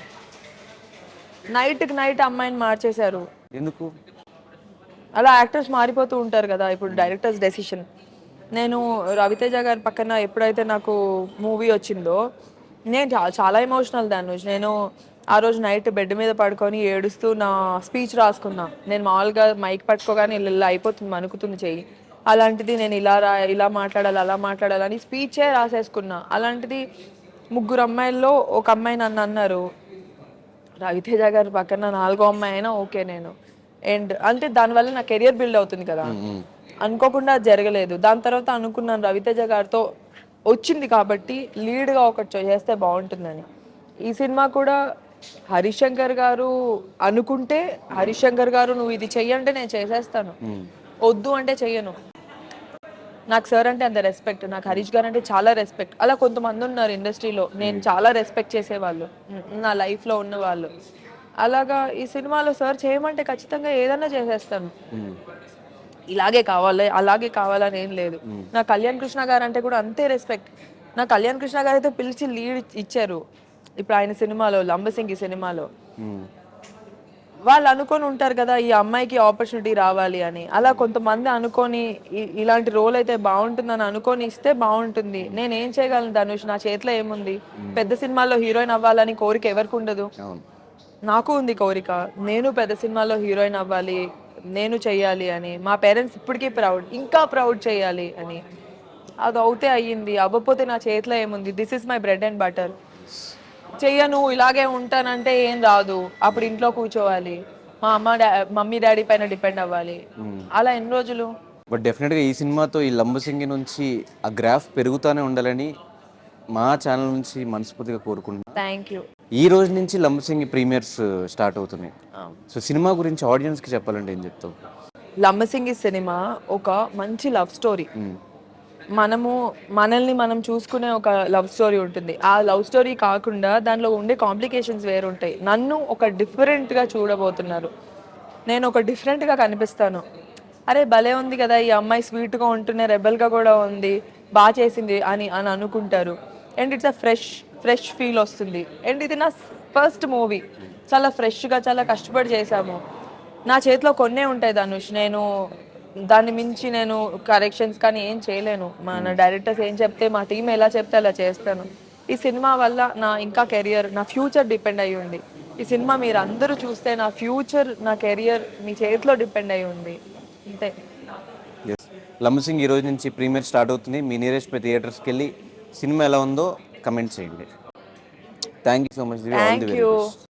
నైట్కి నైట్ అమ్మాయిని మార్చేశారు. ఎందుకు అలా యాక్టర్స్ మారిపోతూ ఉంటారు కదా, ఇప్పుడు డైరెక్టర్స్ డెసిషన్. నేను రవితేజ గారి పక్కన ఎప్పుడైతే నాకు మూవీ వచ్చిందో, నేను చాలా ఎమోషనల్ ధనుష్. నేను ఆ రోజు నైట్ బెడ్ మీద పడుకొని ఏడుస్తూ నా స్పీచ్ రాసుకున్నా. నేను మామూలుగా మైక్ పట్టుకోగానే ఇలా అయిపోతుంది, మనుకుతుంది చెయ్యి. అలాంటిది నేను ఇలా మాట్లాడాలి, అలా మాట్లాడాలని స్పీచే రాసేసుకున్నా. అలాంటిది 3 అమ్మాయిల్లో ఒక అమ్మాయి నన్ను అన్నారు, రవితేజ గారి పక్కన 4వ అమ్మాయి అయినా ఓకే నేను. అండ్ అంటే దానివల్ల నా కెరియర్ బిల్డ్ అవుతుంది కదా, అనుకోకుండా జరగలేదు. దాని తర్వాత అనుకున్నాను రవితేజ గారితో వచ్చింది కాబట్టి లీడ్గా ఒకటి చేస్తే బాగుంటుందని. ఈ సినిమా కూడా హరీష్ శంకర్ గారు అనుకుంటే, హరీష్ శంకర్ గారు నువ్వు ఇది చెయ్యంటే నేను చేసేస్తాను, వద్దు అంటే చెయ్యను. నాకు సార్ అంటే అంత రెస్పెక్ట్, నాకు హరీష్ గారు అంటే చాలా రెస్పెక్ట్. అలా కొంతమంది ఉన్నారు ఇండస్ట్రీలో నేను చాలా రెస్పెక్ట్ చేసేవాళ్ళు, నా లైఫ్లో ఉన్న వాళ్ళు. అలాగా ఈ సినిమాలో సార్ చేయమంటే ఖచ్చితంగా ఏదన్నా చేసేస్తాను. ఇలాగే కావాలి అలాగే కావాలని ఏం లేదు. నా కళ్యాణ్ కృష్ణ గారు అంటే కూడా అంతే రెస్పెక్ట్. నా కళ్యాణ్ కృష్ణ గారు అయితే పిలిచి లీడ్ ఇచ్చారు ఇప్పుడు ఆయన సినిమాలో, లంబసింగి సినిమాలో. వాళ్ళు అనుకొని ఉంటారు కదా ఈ అమ్మాయికి ఆపర్చునిటీ రావాలి అని. అలా కొంతమంది అనుకొని ఇలాంటి రోల్ అయితే బాగుంటుందని అనుకొని ఇస్తే బాగుంటుంది. నేను ఏం చేయగలను ధనుష్, నా చేతిలో ఏముంది? పెద్ద సినిమాల్లో హీరోయిన్ అవ్వాలని కోరిక ఎవరికి ఉండదు? అవును. నాకు ఉంది కోరిక, నేను పెద్ద సినిమాలో హీరోయిన్ అవ్వాలి, నేను చెయ్యాలి అని. మా పేరెంట్స్ ఇప్పటికీ ప్రౌడ్, ఇంకా ప్రౌడ్ చేయాలి అని. అది అవుతే అయ్యింది, అవ్వకపోతే నా చేతిలో ఏముంది? This is my bread and butter. చెయ్యను, ఇలాగే ఉంటానంటే ఏం రాదు. అప్పుడు ఇంట్లో కూర్చోవాలి, మా మమ్మీ డాడీ పైన డిపెండ్ అవ్వాలి. అలా ఎన్ని రోజులు? బట్ డెఫినెట్గా ఈ సినిమాతో ఈ లంబసింగి నుంచి ఆ గ్రాఫ్ పెరుగుతూనే ఉండాలని మా ఛానల్ నుంచి మనస్ఫూర్తిగా కోరుకుంటున్నాను. Thank you. ఈ రోజు నుంచి లంబసింగి ప్రీమియర్స్ స్టార్ట్ అవుతున్నాయి. సో సినిమా గురించి ఆడియన్స్కి చెప్పాలంటే ఏం చెప్తావు? లంబసింగి సినిమా ఒక మంచి లవ్ స్టోరీ. మనల్ని మనం చూసుకునే ఒక లవ్ స్టోరీ ఉంటుంది. ఆ లవ్ స్టోరీ కాకుండా దానిలో ఉండే కాంప్లికేషన్స్ వేరుంటాయి. నన్ను ఒక డిఫరెంట్గా చూడబోతున్నారు. నేను ఒక డిఫరెంట్గా కనిపిస్తాను. అరే భలే ఉంది కదా ఈ అమ్మాయి, స్వీట్గా ఉంటూనే రెబల్గా కూడా ఉంది, బాగా చేసింది అని అని అనుకుంటారు. And it's a fresh feel వస్తుంది. అండ్ ఇది నా ఫస్ట్ మూవీ, చాలా ఫ్రెష్గా, చాలా కష్టపడి చేశాము. నా చేతిలో కొన్నే ఉంటాయి ధనుష్, నేను దాన్ని మించి నేను కరెక్షన్స్ కానీ ఏం చేయలేను. మన డైరెక్టర్స్ ఏం చెప్తే, మా టీం ఎలా చెప్తే అలా చేస్తాను. ఈ సినిమా వల్ల నా ఇంకా కెరియర్, నా ఫ్యూచర్ డిపెండ్ అయ్యి ఉంది. ఈ సినిమా మీరు అందరూ చూస్తే నా ఫ్యూచర్, నా కెరియర్ మీ చేతిలో డిపెండ్ అయ్యి ఉంది. అంతే. ఎస్, లంబసింగి ఈ రోజు నుంచి ప్రీమియర్ స్టార్ట్ అవుతుంది. మీ నియరెస్ట్ థియేటర్స్కి వెళ్ళి సినిమా ఎలా ఉందో కమెంట్ చేయండి. Thank you so much. All the very best.